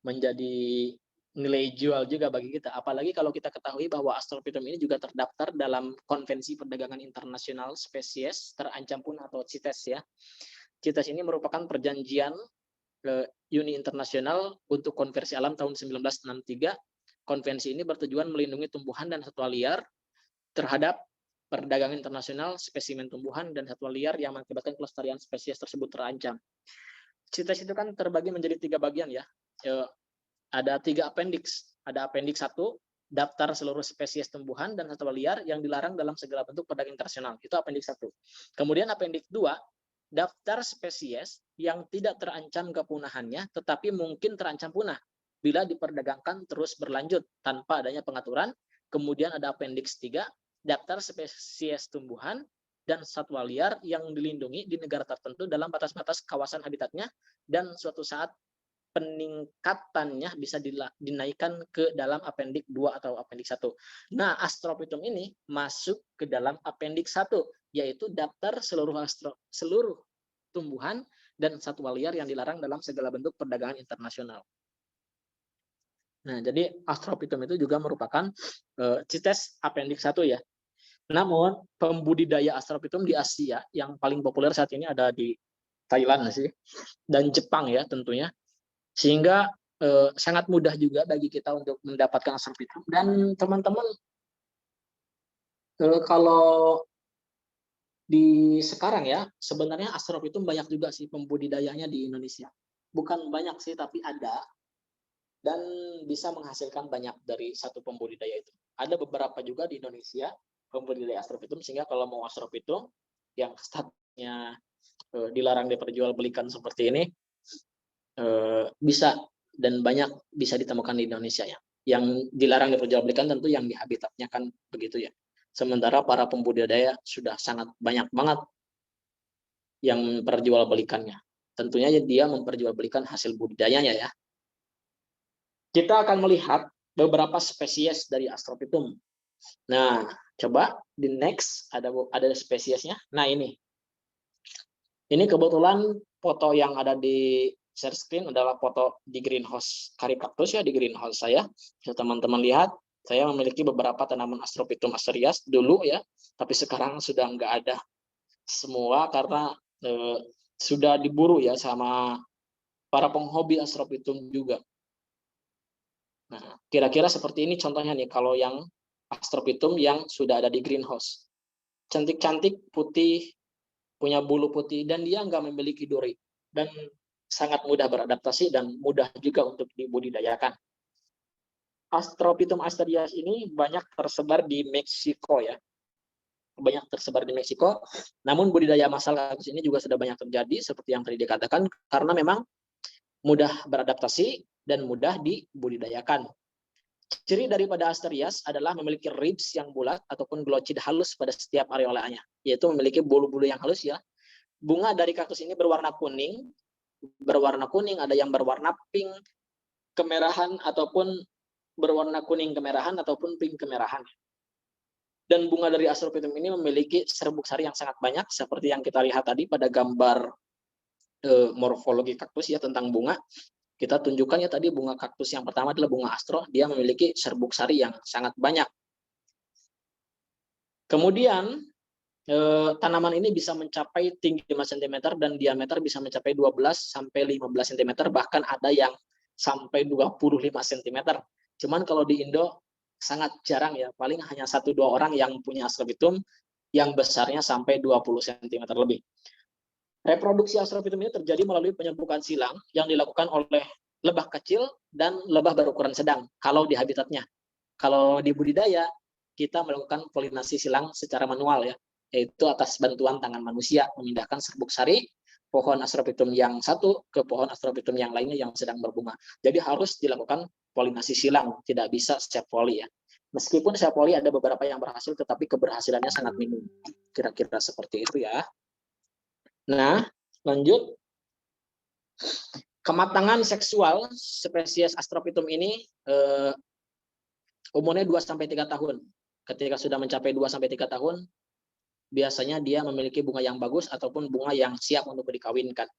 menjadi nilai jual juga bagi kita. Apalagi kalau kita ketahui bahwa Astrophytum ini juga terdaftar dalam Konvensi Perdagangan Internasional Spesies Terancam Punah atau CITES ya. CITES ini merupakan perjanjian Uni Internasional untuk Konversi Alam tahun 1963. Konvensi ini bertujuan melindungi tumbuhan dan satwa liar terhadap perdagangan internasional spesimen tumbuhan dan satwa liar yang mengakibatkan kelestarian spesies tersebut terancam. CITES itu kan terbagi menjadi 3 bagian ya. Ada 3 appendix. Ada appendix 1, daftar seluruh spesies tumbuhan dan satwa liar yang dilarang dalam segala bentuk perdagangan internasional. Itu appendix 1. Kemudian appendix 2, daftar spesies yang tidak terancam kepunahannya tetapi mungkin terancam punah bila diperdagangkan terus berlanjut tanpa adanya pengaturan. Kemudian ada appendix 3, daftar spesies tumbuhan dan satwa liar yang dilindungi di negara tertentu dalam batas-batas kawasan habitatnya dan suatu saat peningkatannya bisa dinaikkan ke dalam appendix 2 atau appendix 1. Nah, Astrophytum ini masuk ke dalam appendix 1, yaitu daftar seluruh tumbuhan dan satwa liar yang dilarang dalam segala bentuk perdagangan internasional. Nah, jadi Astrophytum itu juga merupakan CITES appendix 1 ya. Namun, pembudidaya Astrophytum di Asia yang paling populer saat ini ada di Thailand sih, dan Jepang ya tentunya. Sehingga sangat mudah juga bagi kita untuk mendapatkan Astrophytum. Dan teman-teman, kalau di sekarang ya, sebenarnya Astrophytum banyak juga sih pembudidayanya di Indonesia. Bukan banyak sih, tapi ada. Dan bisa menghasilkan banyak dari satu pembudidaya itu. Ada beberapa juga di Indonesia pembudidaya Astrophytum, sehingga kalau mau Astrophytum, yang statusnya dilarang diperjualbelikan seperti ini bisa dan banyak bisa ditemukan di Indonesia ya. Yang dilarang diperjualbelikan tentu yang di habitatnya kan begitu ya. Sementara para pembudidaya sudah sangat banyak banget yang memperjualbelikannya. Tentunya dia memperjualbelikan hasil budidayanya ya. Kita akan melihat beberapa spesies dari Astrophytum. Nah, coba di next ada spesiesnya. Nah, ini kebetulan foto yang ada di share screen adalah foto di greenhouse Caricatus ya, di greenhouse saya. Bisa teman-teman lihat, saya memiliki beberapa tanaman Astrophytum asterias dulu ya, tapi sekarang sudah nggak ada semua karena sudah diburu ya sama para penghobi Astrophytum juga. Nah, kira-kira seperti ini contohnya nih kalau yang Astrophytum yang sudah ada di greenhouse. Cantik-cantik, putih, punya bulu putih, dan dia nggak memiliki duri. Dan sangat mudah beradaptasi dan mudah juga untuk dibudidayakan. Astrophytum asterias ini banyak tersebar di Meksiko ya. Banyak tersebar di Meksiko, namun budidaya massal kaktus ini juga sudah banyak terjadi seperti yang tadi dikatakan karena memang mudah beradaptasi dan mudah dibudidayakan. Ciri daripada asterias adalah memiliki ribs yang bulat ataupun glochid halus pada setiap areolanya, yaitu memiliki bulu-bulu yang halus ya. Bunga dari kaktus ini berwarna kuning, ada yang berwarna pink kemerahan ataupun berwarna kuning kemerahan ataupun pink kemerahan. Dan bunga dari Astrophytum ini memiliki serbuk sari yang sangat banyak seperti yang kita lihat tadi pada gambar morfologi kaktus ya tentang bunga. Kita tunjukkan ya tadi bunga kaktus yang pertama adalah bunga astro, dia memiliki serbuk sari yang sangat banyak. Kemudian tanaman ini bisa mencapai tinggi 5 cm dan diameter bisa mencapai 12 sampai 15 cm, bahkan ada yang sampai 25 cm. Cuman kalau di Indo sangat jarang ya, paling hanya 1-2 orang yang punya Astrophytum yang besarnya sampai 20 cm lebih. Reproduksi Astrophytum ini terjadi melalui penyerbukan silang yang dilakukan oleh lebah kecil dan lebah berukuran sedang kalau di habitatnya. Kalau di budidaya, kita melakukan polinasi silang secara manual ya, yaitu atas bantuan tangan manusia memindahkan serbuk sari pohon Astrophytum yang satu ke pohon Astrophytum yang lainnya yang sedang berbunga. Jadi harus dilakukan polinasi silang, tidak bisa self poly ya. Meskipun self poly ada beberapa yang berhasil, tetapi keberhasilannya sangat minim. Kira-kira seperti itu ya. Nah, lanjut. Kematangan seksual spesies Astrophytum ini umurnya 2-3 tahun. Ketika sudah mencapai 2-3 tahun, biasanya dia memiliki bunga yang bagus ataupun bunga yang siap untuk dikawinkan.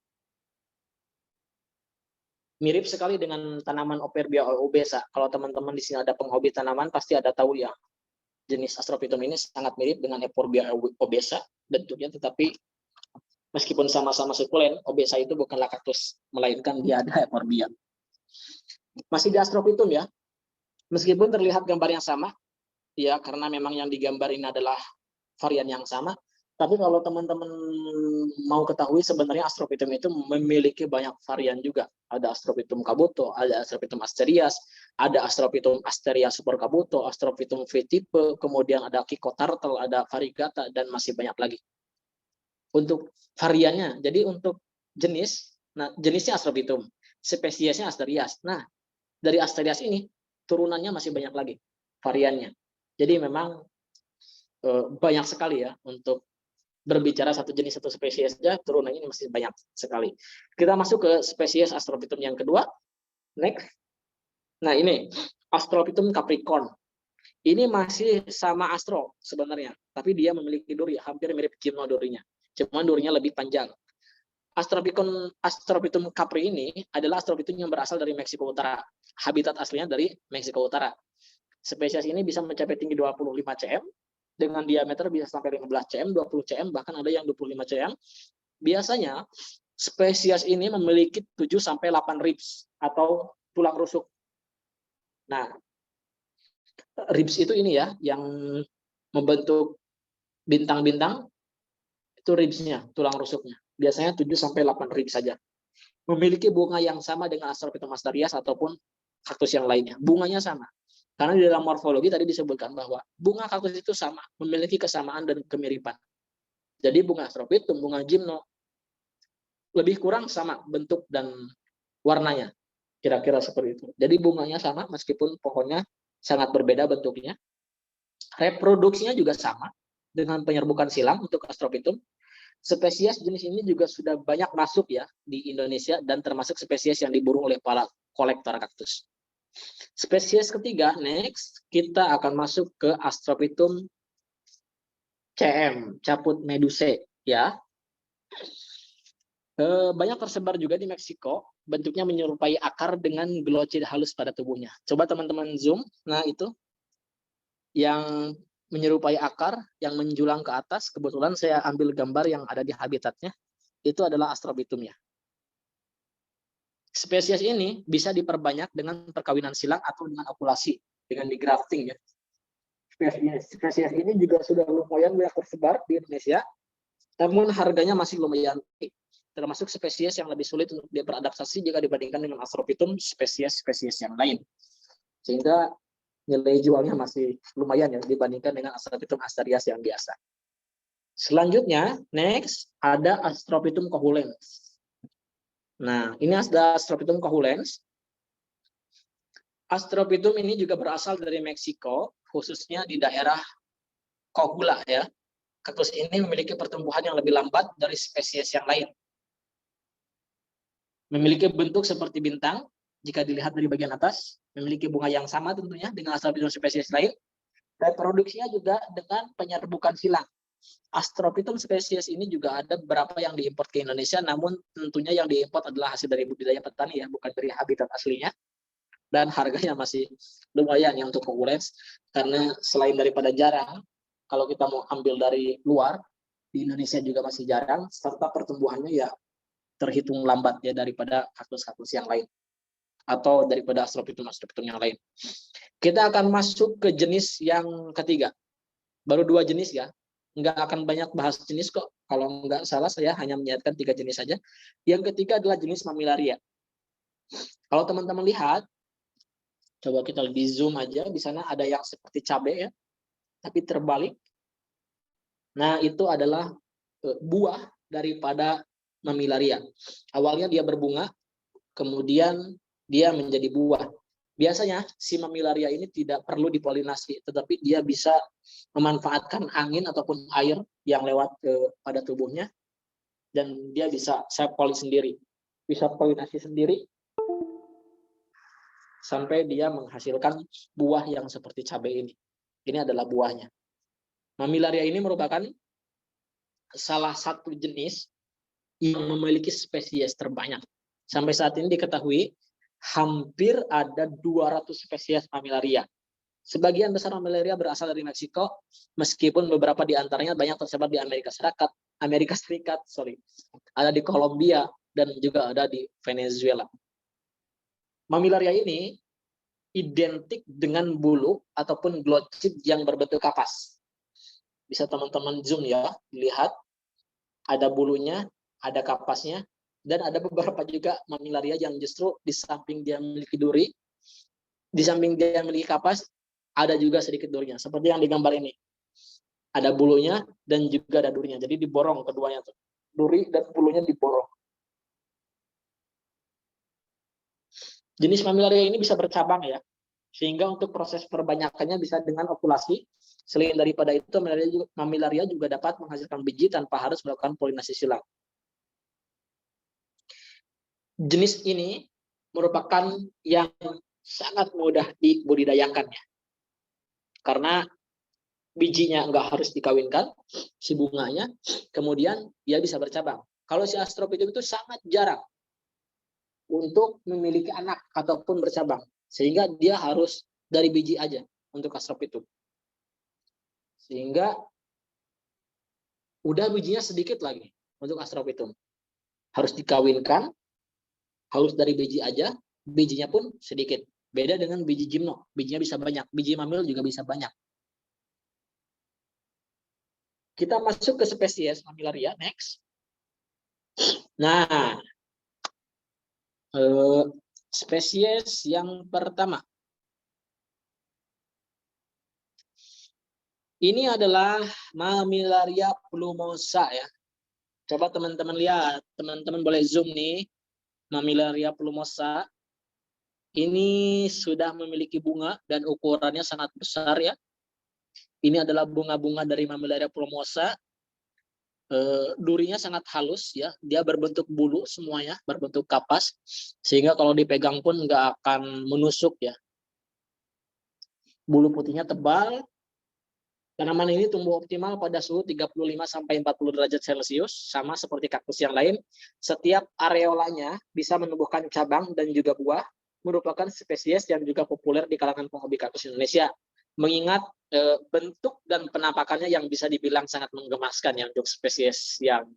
Mirip sekali dengan tanaman Operbia obesa. Kalau teman-teman di sini ada penghobi tanaman, pasti ada tahu ya. Jenis Astrophytum ini sangat mirip dengan Euphorbia obesa bentuknya, tetapi meskipun sama-sama sukulen, obesa itu bukanlah kaktus, melainkan dia ada Euphorbia. Masih di Astrophytum ya, meskipun terlihat gambar yang sama, ya karena memang yang digambar ini adalah varian yang sama, tapi kalau teman-teman mau ketahui sebenarnya Astrophytum itu memiliki banyak varian juga. Ada Astrophytum cabuto, ada Astrophytum asterias, ada Astrophytum asteria super cabuto, Astrophytum V-type, kemudian ada Kiko turtle, ada variegata, dan masih banyak lagi. Untuk variannya, jadi untuk jenis, nah jenisnya Astrophytum, spesiesnya asterias. Nah, dari asterias ini turunannya masih banyak lagi variannya. Jadi memang banyak sekali ya untuk berbicara satu jenis satu spesies saja, turunannya ini masih banyak sekali. Kita masuk ke spesies Astrophytum yang kedua. Next. Nah, ini Astrophytum capricorn. Ini masih sama astro sebenarnya, tapi dia memiliki duri hampir mirip gymnodurinya. Cuma durinya lebih panjang. Astrophytum capri ini adalah Astrophytum yang berasal dari Meksiko Utara. Habitat aslinya dari Meksiko Utara. Spesies ini bisa mencapai tinggi 25 cm, dengan diameter bisa sampai 15 cm, 20 cm, bahkan ada yang 25 cm. Biasanya spesies ini memiliki 7-8 ribs atau tulang rusuk. Nah, ribs itu ini ya, yang membentuk bintang-bintang, itu ribsnya, tulang rusuknya. Biasanya 7-8 ribs saja. Memiliki bunga yang sama dengan Astrophytum asterias ataupun kaktus yang lainnya. Bunganya sama. Karena di dalam morfologi tadi disebutkan bahwa bunga kaktus itu sama, memiliki kesamaan dan kemiripan. Jadi bunga Astropitum, bunga Gymno lebih kurang sama bentuk dan warnanya, kira-kira seperti itu. Jadi bunganya sama meskipun pohonnya sangat berbeda bentuknya. Reproduksinya juga sama dengan penyerbukan silang untuk Astropitum. Spesies jenis ini juga sudah banyak masuk ya di Indonesia dan termasuk spesies yang diburu oleh para kolektor kaktus. Spesies ketiga, next, kita akan masuk ke Astropitum CM, caput medusae ya. Banyak tersebar juga di Meksiko, bentuknya menyerupai akar dengan gelocit halus pada tubuhnya. Coba teman-teman zoom, nah itu yang menyerupai akar yang menjulang ke atas. Kebetulan saya ambil gambar yang ada di habitatnya, itu adalah Astropitumnya. Spesies ini bisa diperbanyak dengan perkawinan silang atau dengan okulasi, dengan digrafting ya. Spesies ini juga sudah lumayan banyak tersebar di Indonesia, namun harganya masih lumayan tinggi. Termasuk spesies yang lebih sulit untuk dia beradaptasi jika dibandingkan dengan Astropitum spesies-spesies yang lain. Sehingga nilai jualnya masih lumayan ya dibandingkan dengan Astropitum astarias yang biasa. Selanjutnya, next, ada Astropitum cohulens. Nah, ini ada Astropitum cohulens. Astropitum ini juga berasal dari Meksiko, khususnya di daerah Coahuila ya. Kaktus ini memiliki pertumbuhan yang lebih lambat dari spesies yang lain. Memiliki bentuk seperti bintang jika dilihat dari bagian atas, memiliki bunga yang sama tentunya dengan Astropitum spesies lain, dan produksinya juga dengan penyerbukan silang. Astropitum spesies ini juga ada beberapa yang diimpor ke Indonesia, namun tentunya yang diimpor adalah hasil dari budidaya petani ya, bukan dari habitat aslinya. Dan harganya masih lumayan ya untuk cohulens, karena selain daripada jarang, kalau kita mau ambil dari luar, di Indonesia juga masih jarang, serta pertumbuhannya ya terhitung lambat ya daripada kaktus-kaktus yang lain atau daripada Astropitum yang lain. Kita akan masuk ke jenis yang ketiga. Baru 2 jenis ya. Nggak akan banyak bahas jenis kok. Kalau nggak salah saya hanya menyiapkan 3 jenis saja. Yang ketiga adalah jenis Mammillaria. Kalau teman-teman lihat, coba kita di zoom aja, di sana ada yang seperti cabai ya, tapi terbalik. Nah, itu adalah buah daripada Mammillaria. Awalnya dia berbunga, kemudian dia menjadi buah. Biasanya si Mammillaria ini tidak perlu dipolinasi, tetapi dia bisa memanfaatkan angin ataupun air yang lewat pada tubuhnya, dan dia bisa self-polin sendiri, bisa polinasi sendiri, sampai dia menghasilkan buah yang seperti cabai ini. Ini adalah buahnya. Mammillaria ini merupakan salah satu jenis yang memiliki spesies terbanyak. Sampai saat ini diketahui hampir ada 200 spesies Mammillaria. Sebagian besar Mammillaria berasal dari Meksiko, meskipun beberapa di antaranya banyak tersebar di Amerika Serikat, ada di Kolombia dan juga ada di Venezuela. Mammillaria ini identik dengan bulu ataupun glochid yang berbentuk kapas. Bisa teman-teman zoom ya, lihat ada bulunya, ada kapasnya, dan ada beberapa juga Mammillaria yang justru di samping dia memiliki duri, di samping dia memiliki kapas, ada juga sedikit durinya. Seperti yang di gambar ini. Ada bulunya dan juga ada durinya. Jadi diborong keduanya tuh. Duri dan bulunya diborong. Jenis Mammillaria ini bisa bercabang ya. Sehingga untuk proses perbanyakannya bisa dengan okulasi. Selain daripada itu, Mammillaria juga dapat menghasilkan biji tanpa harus melakukan polinasi silang. Jenis ini merupakan yang sangat mudah dibudidayakannya. Karena bijinya nggak harus dikawinkan, si bunganya, kemudian dia bisa bercabang. Kalau si Astropitum itu sangat jarang untuk memiliki anak ataupun bercabang. Sehingga dia harus dari biji aja untuk Astropitum. Sehingga udah bijinya sedikit lagi untuk Astropitum. Harus dikawinkan, harus dari biji aja, bijinya pun sedikit. Beda dengan biji Gymno, bijinya bisa banyak. Biji Mammil juga bisa banyak. Kita masuk ke spesies Mammillaria, next. Nah, spesies yang pertama. Ini adalah Mamillaria plumosa ya. Coba teman-teman lihat, teman-teman boleh zoom nih. Mamillaria plumosa ini sudah memiliki bunga dan ukurannya sangat besar ya. Ini adalah bunga-bunga dari Mamillaria plumosa. Durinya sangat halus ya, dia berbentuk bulu semuanya, berbentuk kapas, sehingga kalau dipegang pun nggak akan menusuk ya. Bulu putihnya tebal. Tanaman ini tumbuh optimal pada suhu 35-40 derajat Celcius, sama seperti kaktus yang lain. Setiap areolanya bisa menumbuhkan cabang dan juga buah, merupakan spesies yang juga populer di kalangan penghobi kaktus Indonesia. Mengingat bentuk dan penampakannya yang bisa dibilang sangat menggemaskan ya untuk spesies yang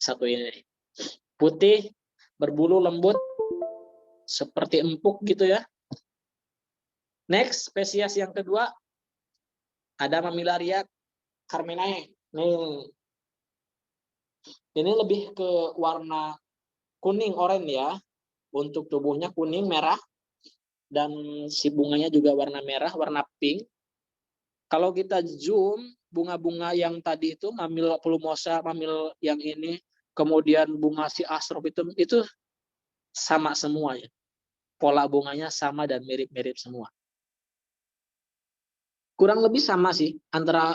satu ini. Putih, berbulu lembut, seperti empuk gitu ya. Next, spesies yang kedua, ada Mamillaria carmenae. Ini lebih ke warna kuning oranye ya. Untuk tubuhnya kuning merah dan si bunganya juga warna merah, warna pink. Kalau kita zoom bunga-bunga yang tadi itu Mamillaria plumosa, mamil yang ini, kemudian bunga si Astrophytum itu sama semua ya. Pola bunganya sama dan mirip-mirip semua. Kurang lebih sama sih antara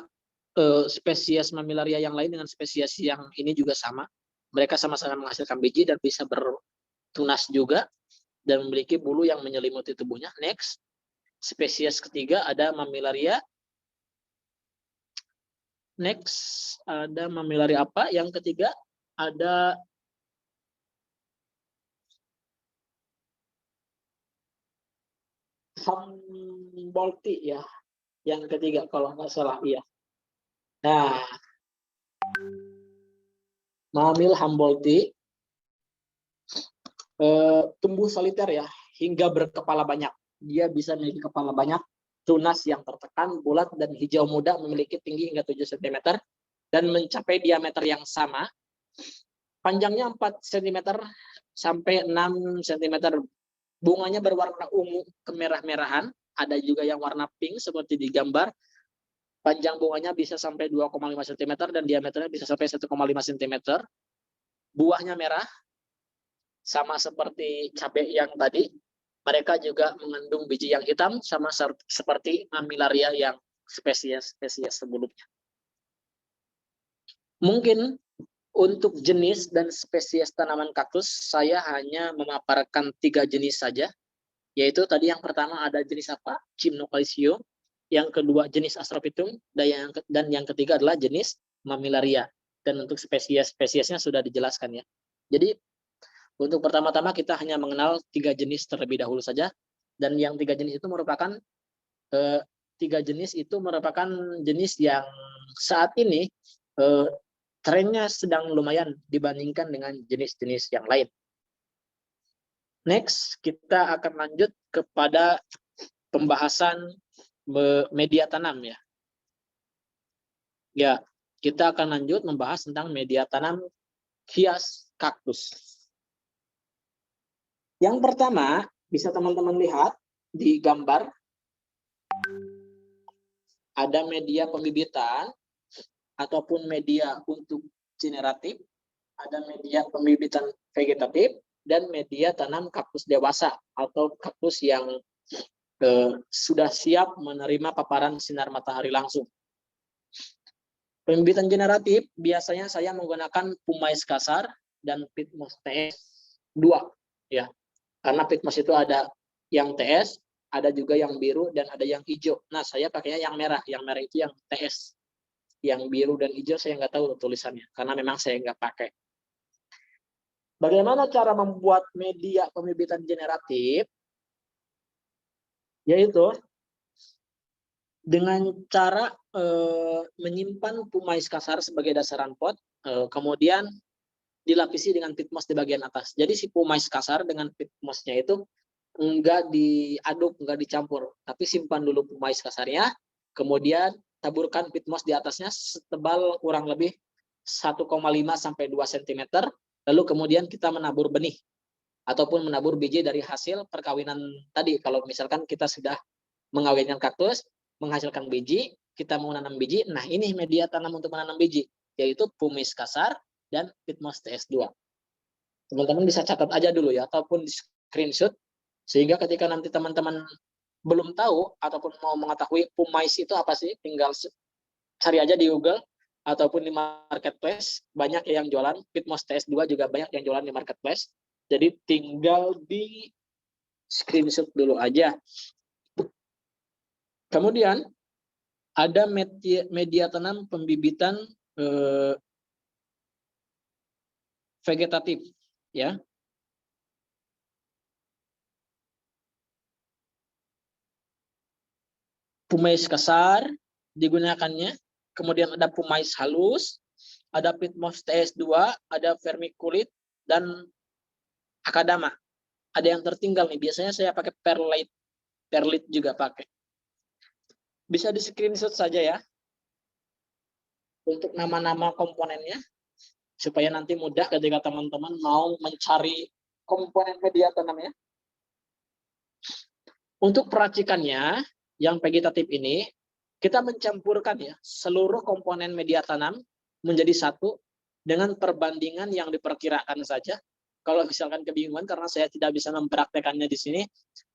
spesies Mamillaria yang lain dengan spesies yang ini juga sama. Mereka sama-sama menghasilkan biji dan bisa bertunas juga dan memiliki bulu yang menyelimuti tubuhnya. Next, spesies ketiga ada Mamillaria. Next, ada Mamillaria apa? Yang ketiga ada Humboldti ya. Yang ketiga kalau nggak salah, iya. Nah, Mamil Humboldti tumbuh soliter ya, hingga berkepala banyak. Dia bisa memiliki kepala banyak, tunas yang tertekan, bulat dan hijau muda, memiliki tinggi hingga 7 cm dan mencapai diameter yang sama. Panjangnya 4 cm sampai 6 cm. Bunganya berwarna ungu kemerah-merahan. Ada juga yang warna pink seperti di gambar. Panjang bunganya bisa sampai 2,5 cm dan diameternya bisa sampai 1,5 cm. Buahnya merah, sama seperti cabai yang tadi. Mereka juga mengandung biji yang hitam, sama seperti Mamillaria yang spesies-spesies sebelumnya. Mungkin untuk jenis dan spesies tanaman kaktus, saya hanya memaparkan 3 jenis saja. Yaitu tadi yang pertama ada jenis apa? Gymnocalycium. Yang kedua jenis Astrophytum. Dan yang ketiga adalah jenis Mamillaria. Dan untuk spesies-spesiesnya sudah dijelaskan ya. Jadi untuk pertama-tama kita hanya mengenal 3 jenis terlebih dahulu saja. Dan yang 3 jenis itu merupakan jenis yang saat ini trennya sedang lumayan dibandingkan dengan jenis-jenis yang lain. Next, kita akan lanjut kepada pembahasan media tanam ya. Ya, kita akan lanjut membahas tentang media tanam hias kaktus. Yang pertama, bisa teman-teman lihat di gambar. Ada media pembibitan ataupun media untuk generatif, ada media pembibitan vegetatif, dan media tanam kaktus dewasa atau kaktus yang sudah siap menerima paparan sinar matahari langsung. Pembibitan generatif biasanya saya menggunakan Pumais kasar dan Pitmos TS2 ya. Karena Pitmos itu ada yang TS, ada juga yang biru dan ada yang hijau. Nah, saya pakainya yang merah. Yang merah itu yang TS. Yang biru dan hijau saya nggak tahu tulisannya karena memang saya nggak pakai. Bagaimana cara membuat media pembibitan generatif? Yaitu dengan cara menyimpan Pumais kasar sebagai dasaran pot, kemudian dilapisi dengan Pitmos di bagian atas. Jadi si Pumais kasar dengan Pitmosnya itu enggak diaduk, enggak dicampur, tapi simpan dulu Pumais kasarnya, kemudian taburkan Pitmos di atasnya setebal kurang lebih 1,5 sampai 2 cm. Lalu kemudian kita menabur benih ataupun menabur biji dari hasil perkawinan tadi. Kalau misalkan kita sudah mengawinkan kaktus, menghasilkan biji, kita mau menanam biji, nah ini media tanam untuk menanam biji, yaitu pumice kasar dan Pitmoss TS2. Teman-teman bisa catat aja dulu ya, ataupun di screenshot, sehingga ketika nanti teman-teman belum tahu ataupun mau mengetahui pumice itu apa sih, tinggal cari aja di Google ataupun di marketplace, banyak yang jualan. Pitmoss TS2 juga banyak yang jualan di marketplace. Jadi tinggal di screenshot dulu aja. Kemudian ada media tanam pembibitan vegetatif, ya. Pumice kasar digunakannya, kemudian ada pumice halus, ada Pitmoss TS2, ada vermiculite, dan akadama. Ada yang tertinggal nih, biasanya saya pakai perlite juga pakai. Bisa di screenshot saja ya, untuk nama-nama komponennya, supaya nanti mudah ketika teman-teman mau mencari komponen media tanamnya. Untuk peracikannya, yang vegetatif ini, kita mencampurkan ya seluruh komponen media tanam menjadi satu dengan perbandingan yang diperkirakan saja. Kalau misalkan kebingungan karena saya tidak bisa mempraktekannya di sini,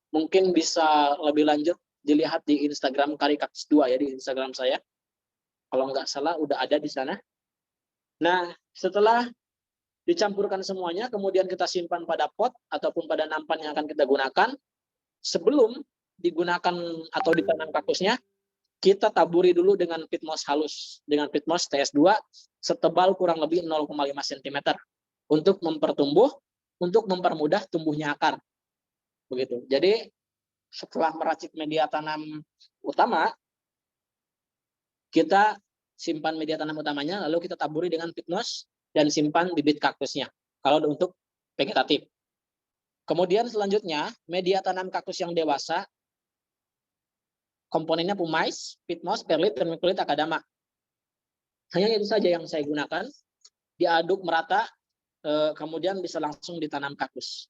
mungkin bisa lebih lanjut dilihat di Instagram Karikaktus 2 ya, di Instagram saya. Kalau nggak salah udah ada di sana. Nah, setelah dicampurkan semuanya, kemudian kita simpan pada pot ataupun pada nampan yang akan kita gunakan. Sebelum digunakan atau ditanam kaktusnya, kita taburi dulu dengan Pitmoss halus, dengan Pitmoss TS2 setebal kurang lebih 0,5 cm untuk mempermudah tumbuhnya akar. Begitu. Jadi setelah meracik media tanam utama, kita simpan media tanam utamanya, lalu kita taburi dengan Pitmoss dan simpan bibit kaktusnya. Kalau untuk vegetatif. Kemudian selanjutnya, media tanam kaktus yang dewasa, komponennya pumice, Pitmoss, perlite, vermiculite, akadama. Hanya itu saja yang saya gunakan. Diaduk merata, kemudian bisa langsung ditanam kaktus.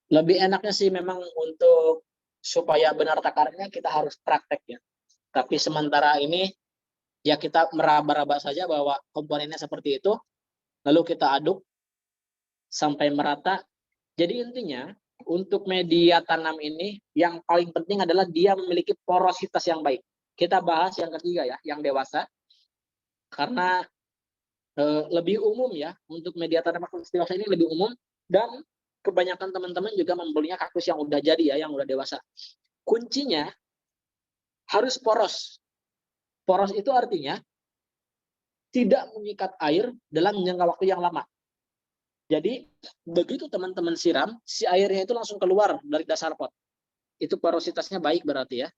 Lebih enaknya sih memang untuk supaya benar takarannya kita harus praktek ya. Tapi sementara ini ya kita meraba-raba saja bahwa komponennya seperti itu, lalu kita aduk sampai merata. Jadi intinya untuk media tanam ini yang paling penting adalah dia memiliki porositas yang baik. Kita bahas yang ketiga ya, yang dewasa. Karena lebih umum ya, untuk media tanam kaktus dewasa ini lebih umum, dan kebanyakan teman-teman juga membelinya kaktus yang udah jadi ya, yang udah dewasa. Kuncinya harus poros. Poros itu artinya tidak mengikat air dalam jangka waktu yang lama. Jadi begitu teman-teman siram, si airnya itu langsung keluar dari dasar pot. Itu porositasnya baik berarti ya.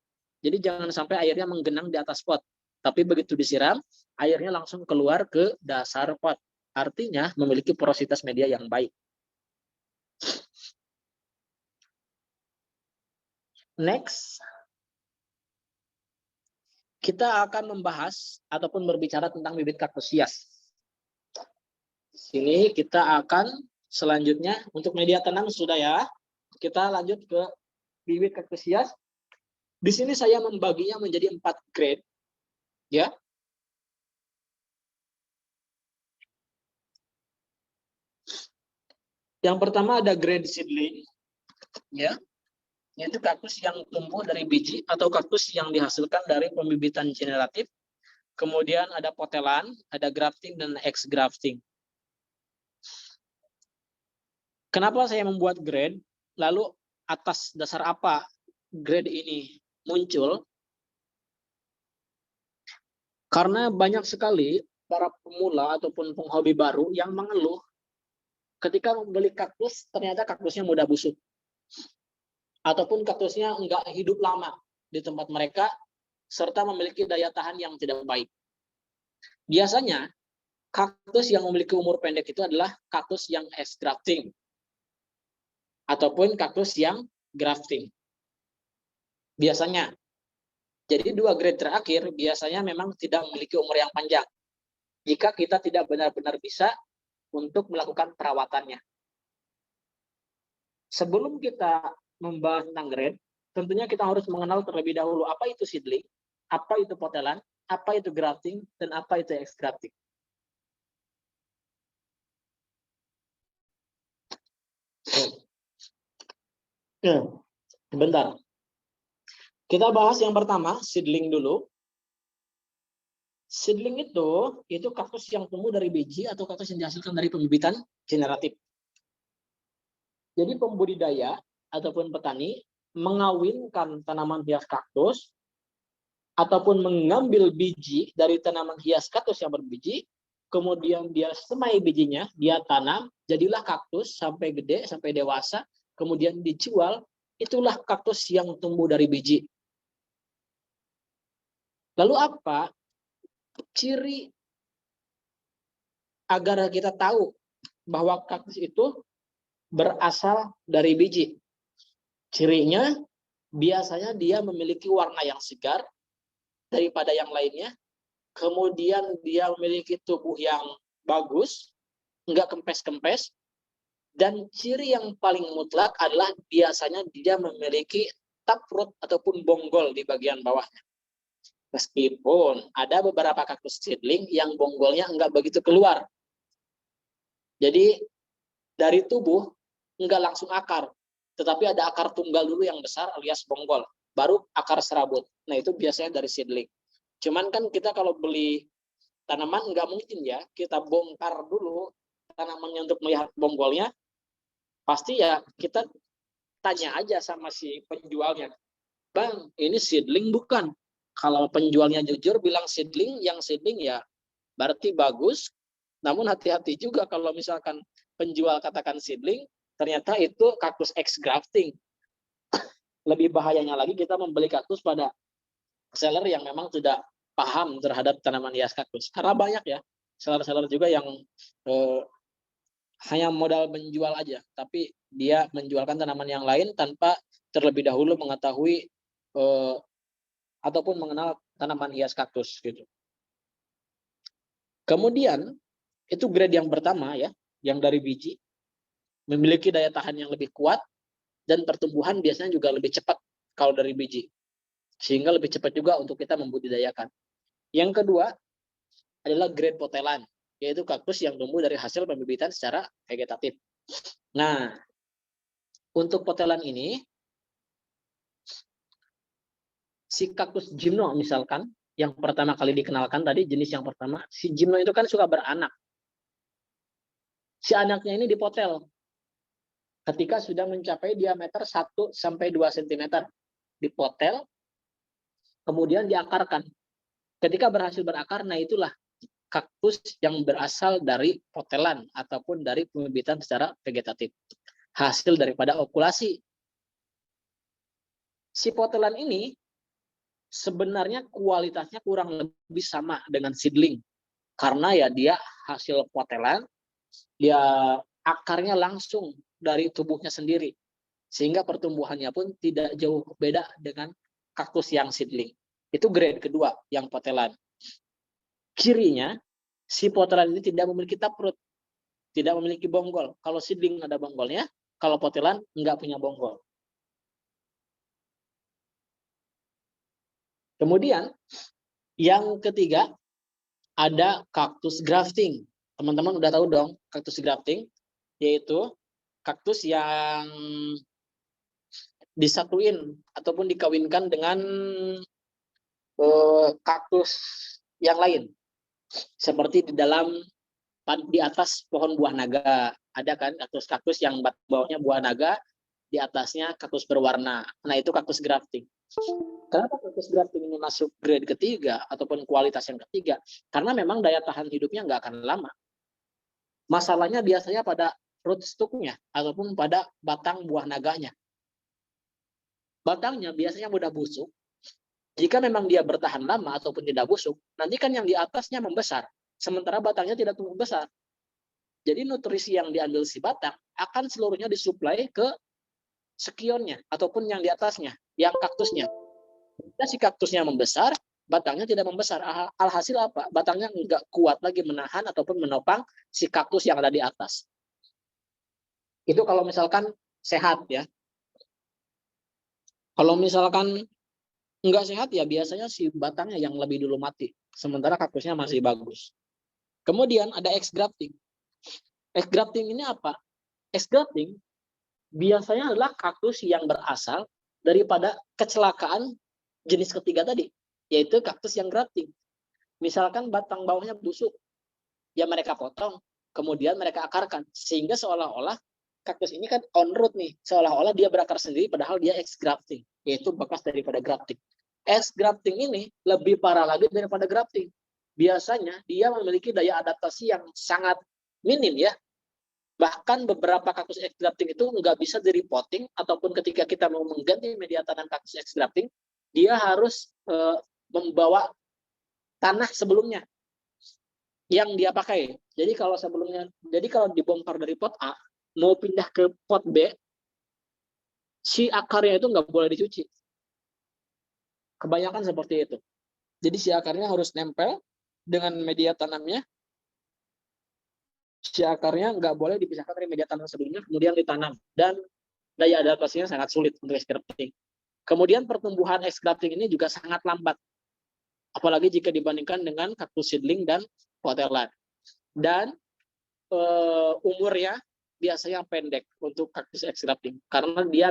Jadi jangan sampai airnya menggenang di atas pot. Tapi begitu disiram, airnya langsung keluar ke dasar pot. Artinya memiliki porositas media yang baik. Next, kita akan membahas ataupun berbicara tentang bibit kaktus hias. Sini kita akan selanjutnya untuk media tanam sudah ya. Kita lanjut ke bibit kaktus hias. Di sini saya membaginya menjadi 4 grade. Ya. Yang pertama ada grade seedling. Ya. Yaitu kaktus yang tumbuh dari biji atau kaktus yang dihasilkan dari pembibitan generatif. Kemudian ada potelan, ada grafting dan ex grafting. Kenapa saya membuat grade? Lalu atas dasar apa grade ini muncul? Karena banyak sekali para pemula ataupun penghobi baru yang mengeluh ketika membeli kaktus, ternyata kaktusnya mudah busuk. Ataupun kaktusnya enggak hidup lama di tempat mereka, serta memiliki daya tahan yang tidak baik. Biasanya, kaktus yang memiliki umur pendek itu adalah kaktus yang ex grafting. Ataupun kaktus yang grafting. Biasanya. Jadi 2 grade terakhir biasanya memang tidak memiliki umur yang panjang. Jika kita tidak benar-benar bisa untuk melakukan perawatannya. Sebelum kita membahas tentang grade, tentunya kita harus mengenal terlebih dahulu apa itu seedling, apa itu potelan, apa itu grafting, dan apa itu ex-grafting. Bentar. Kita bahas yang pertama, seedling dulu. Seedling itu kaktus yang tumbuh dari biji atau kaktus yang dihasilkan dari pembibitan generatif. Jadi pembudidaya ataupun petani mengawinkan tanaman hias kaktus ataupun mengambil biji dari tanaman hias kaktus yang berbiji, kemudian dia semai bijinya, dia tanam, jadilah kaktus sampai gede, sampai dewasa, kemudian dijual, itulah kaktus yang tumbuh dari biji. Lalu apa ciri agar kita tahu bahwa kaktus itu berasal dari biji? Cirinya biasanya dia memiliki warna yang segar daripada yang lainnya, kemudian dia memiliki tubuh yang bagus, enggak kempes-kempes, dan ciri yang paling mutlak adalah biasanya dia memiliki taproot ataupun bonggol di bagian bawahnya. Meskipun ada beberapa kaktus seedling yang bonggolnya enggak begitu keluar. Jadi dari tubuh enggak langsung akar, tetapi ada akar tunggal dulu yang besar alias bonggol, baru akar serabut. Nah itu biasanya dari seedling. Cuman kan kita kalau beli tanaman enggak mungkin ya kita bongkar dulu tanamannya untuk melihat bonggolnya. Pasti ya kita tanya aja sama si penjualnya, Bang ini seedling bukan? Kalau penjualnya jujur bilang seedling, yang seedling ya berarti bagus. Namun hati-hati juga kalau misalkan penjual katakan seedling, ternyata itu kaktus ex-grafting. Lebih bahayanya lagi kita membeli kaktus pada seller yang memang tidak paham terhadap tanaman hias kaktus. Karena banyak ya seller-seller juga yang hanya modal menjual aja, tapi dia menjualkan tanaman yang lain tanpa terlebih dahulu mengetahui ataupun mengenal tanaman hias kaktus gitu. Kemudian itu grade yang pertama ya, yang dari biji, memiliki daya tahan yang lebih kuat dan pertumbuhan biasanya juga lebih cepat kalau dari biji, sehingga lebih cepat juga untuk kita membudidayakan. Yang kedua adalah grade potelan, yaitu kaktus yang tumbuh dari hasil pembibitan secara vegetatif. Nah, untuk potelan ini si kaktus gymno misalkan, yang pertama kali dikenalkan tadi, jenis yang pertama, si gymno itu kan suka beranak. Si anaknya ini dipotel ketika sudah mencapai diameter 1-2 cm. Dipotel, kemudian diakarkan. Ketika berhasil berakar, nah itulah kaktus yang berasal dari potelan ataupun dari pembibitan secara vegetatif. Hasil daripada okulasi. Si potelan ini sebenarnya kualitasnya kurang lebih sama dengan seedling. Karena ya dia hasil potelan, dia akarnya langsung dari tubuhnya sendiri. Sehingga pertumbuhannya pun tidak jauh beda dengan kaktus yang seedling. Itu grade kedua, yang potelan. Cirinya, si potelan ini tidak memiliki taproot, tidak memiliki bonggol. Kalau seedling ada bonggolnya, kalau potelan enggak punya bonggol. Kemudian yang ketiga ada kaktus grafting. Teman-teman udah tahu dong kaktus grafting, yaitu kaktus yang disatuin ataupun dikawinkan dengan kaktus yang lain. Seperti di atas pohon buah naga. Ada kan kaktus-kaktus yang bawahnya buah naga, di atasnya kaktus berwarna. Nah itu kaktus grafting. Kenapa kaktus grafting ini masuk grade ketiga ataupun kualitas yang ketiga? Karena memang daya tahan hidupnya nggak akan lama. Masalahnya biasanya pada rootstocknya ataupun pada batang buah naganya. Batangnya biasanya mudah busuk. Jika memang dia bertahan lama ataupun tidak busuk, nanti kan yang di atasnya membesar, sementara batangnya tidak tumbuh besar. Jadi nutrisi yang diambil si batang akan seluruhnya disuplai ke sekionnya ataupun yang di atasnya, yang kaktusnya. Jika si kaktusnya membesar, batangnya tidak membesar. Alhasil apa? Batangnya nggak kuat lagi menahan ataupun menopang si kaktus yang ada di atas. Itu kalau misalkan sehat ya. Kalau misalkan nggak sehat ya biasanya si batangnya yang lebih dulu mati, sementara kaktusnya masih bagus. Kemudian ada X-grafting. X-grafting ini apa? X-grafting biasanya adalah kaktus yang berasal daripada kecelakaan jenis ketiga tadi, yaitu kaktus yang grafting. Misalkan batang bawahnya busuk, ya mereka potong, kemudian mereka akarkan, sehingga seolah-olah kaktus ini kan on root nih, seolah-olah dia berakar sendiri, padahal dia X-grafting, yaitu bekas daripada grafting. X-grafting ini lebih parah lagi daripada grafting. Biasanya dia memiliki daya adaptasi yang sangat minim ya. Bahkan beberapa kaktus X-grafting itu nggak bisa di repotting, ataupun ketika kita mau mengganti media tanam kaktus X-grafting, dia harus membawa tanah sebelumnya yang dia pakai. Jadi kalau dibongkar dari pot A, mau pindah ke pot B, si akarnya itu nggak boleh dicuci. Kebanyakan seperti itu. Jadi si akarnya harus nempel dengan media tanamnya. Si akarnya nggak boleh dipisahkan dari media tanam sebelumnya, kemudian ditanam. Dan daya adaptasinya sangat sulit untuk X-grafting. Kemudian pertumbuhan X-grafting ini juga sangat lambat. Apalagi jika dibandingkan dengan kaktus seedling dan potelan. Dan umurnya biasanya pendek untuk kaktus X-grafting. Karena dia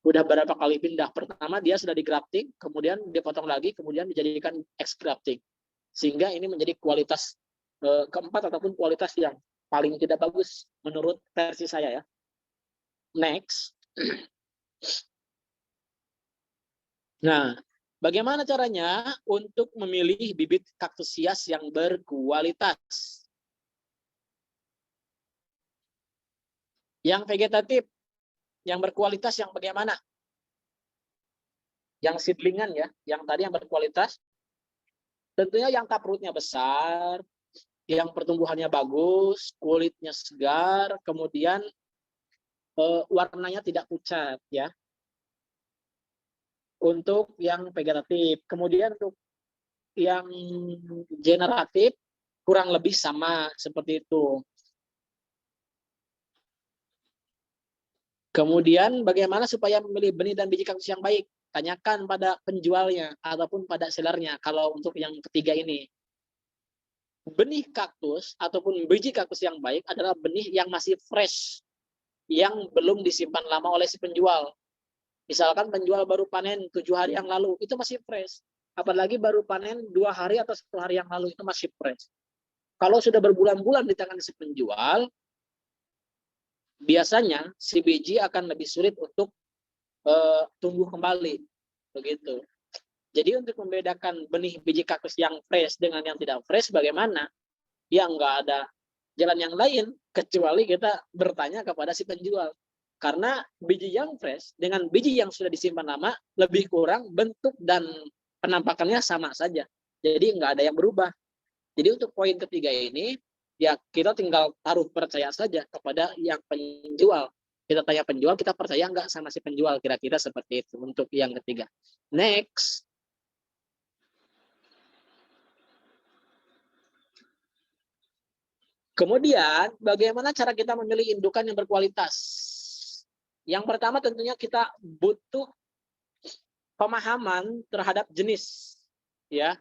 udah berapa kali pindah. Pertama dia sudah di-grafting, kemudian dipotong lagi, kemudian dijadikan X-grafting. Sehingga ini menjadi kualitas keempat ataupun kualitas yang paling tidak bagus menurut versi saya ya. Next. Nah, bagaimana caranya untuk memilih bibit kaktus hias yang berkualitas? Yang vegetatif, yang berkualitas yang bagaimana? Yang seedlingan ya, yang tadi yang berkualitas. Tentunya yang taprootnya besar, yang pertumbuhannya bagus, kulitnya segar, kemudian warnanya tidak pucat ya. Untuk yang vegetatif, kemudian untuk yang generatif kurang lebih sama seperti itu. Kemudian bagaimana supaya memilih benih dan biji kaktus yang baik? Tanyakan pada penjualnya ataupun pada sellernya. Kalau untuk yang ketiga ini, benih kaktus ataupun biji kaktus yang baik adalah benih yang masih fresh, yang belum disimpan lama oleh si penjual. Misalkan penjual baru panen 7 hari yang lalu, itu masih fresh. Apalagi baru panen 2 hari atau 1 hari yang lalu, itu masih fresh. Kalau sudah berbulan-bulan di tangan si penjual, biasanya si biji akan lebih sulit untuk tumbuh kembali. Begitu. Jadi untuk membedakan benih biji kaktus yang fresh dengan yang tidak fresh, bagaimana? Ya nggak ada jalan yang lain, kecuali kita bertanya kepada si penjual. Karena biji yang fresh dengan biji yang sudah disimpan lama, lebih kurang bentuk dan penampakannya sama saja. Jadi nggak ada yang berubah. Jadi untuk poin ketiga ini, ya kita tinggal taruh percaya saja kepada yang penjual. Kita tanya penjual, kita percaya nggak sama si penjual, kira-kira seperti itu untuk yang ketiga. Next. Kemudian, bagaimana cara kita memilih indukan yang berkualitas? Yang pertama tentunya kita butuh pemahaman terhadap jenis, ya.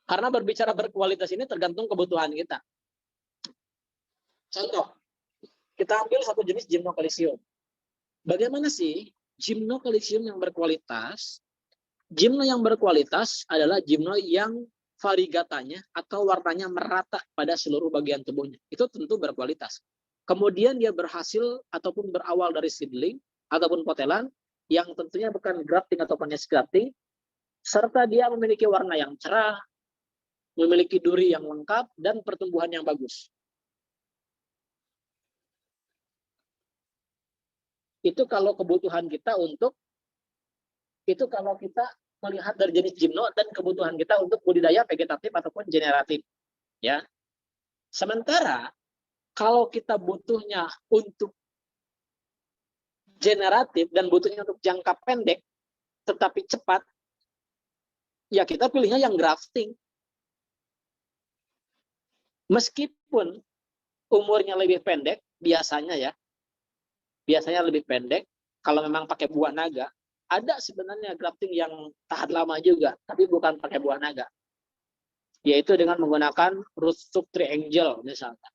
Karena berbicara berkualitas ini tergantung kebutuhan kita. Contoh, kita ambil satu jenis Gymnocalycium. Bagaimana sih Gymnocalycium yang berkualitas? Gymno yang berkualitas adalah gymno yang variegatanya atau warnanya merata pada seluruh bagian tubuhnya. Itu tentu berkualitas. Kemudian dia berhasil ataupun berawal dari seedling ataupun potelan yang tentunya bukan grafting ataupun X-grafting, serta dia memiliki warna yang cerah, memiliki duri yang lengkap, dan pertumbuhan yang bagus. Itu kalau kebutuhan kita untuk, itu kalau kita melihat dari jenis gymno dan kebutuhan kita untuk budidaya vegetatif ataupun generatif. Ya. Sementara, kalau kita butuhnya untuk generatif dan butuhnya untuk jangka pendek, tetapi cepat, ya kita pilihnya yang grafting. Meskipun umurnya lebih pendek, biasanya ya, biasanya lebih pendek, kalau memang pakai buah naga, ada sebenarnya grafting yang tahan lama juga, tapi bukan pakai buah naga. Yaitu dengan menggunakan rootstock triangle misalkan.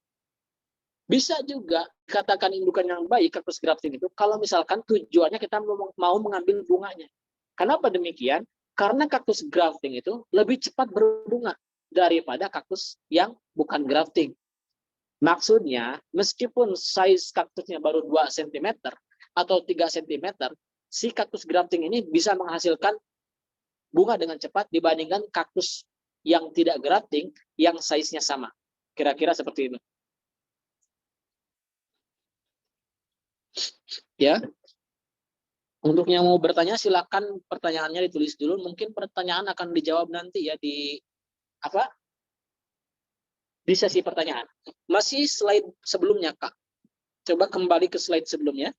Bisa juga katakan indukan yang baik kaktus grafting itu kalau misalkan tujuannya kita mau mengambil bunganya. Kenapa demikian? Karena kaktus grafting itu lebih cepat berbunga daripada kaktus yang bukan grafting. Maksudnya, meskipun size kaktusnya baru 2 cm atau 3 cm, si kaktus grafting ini bisa menghasilkan bunga dengan cepat dibandingkan kaktus yang tidak grafting yang size-nya sama. Kira-kira seperti itu. Ya. Untuk yang mau bertanya silakan pertanyaannya ditulis dulu. Mungkin pertanyaan akan dijawab nanti ya di di sesi pertanyaan. Masih slide sebelumnya, Kak. Coba kembali ke slide sebelumnya.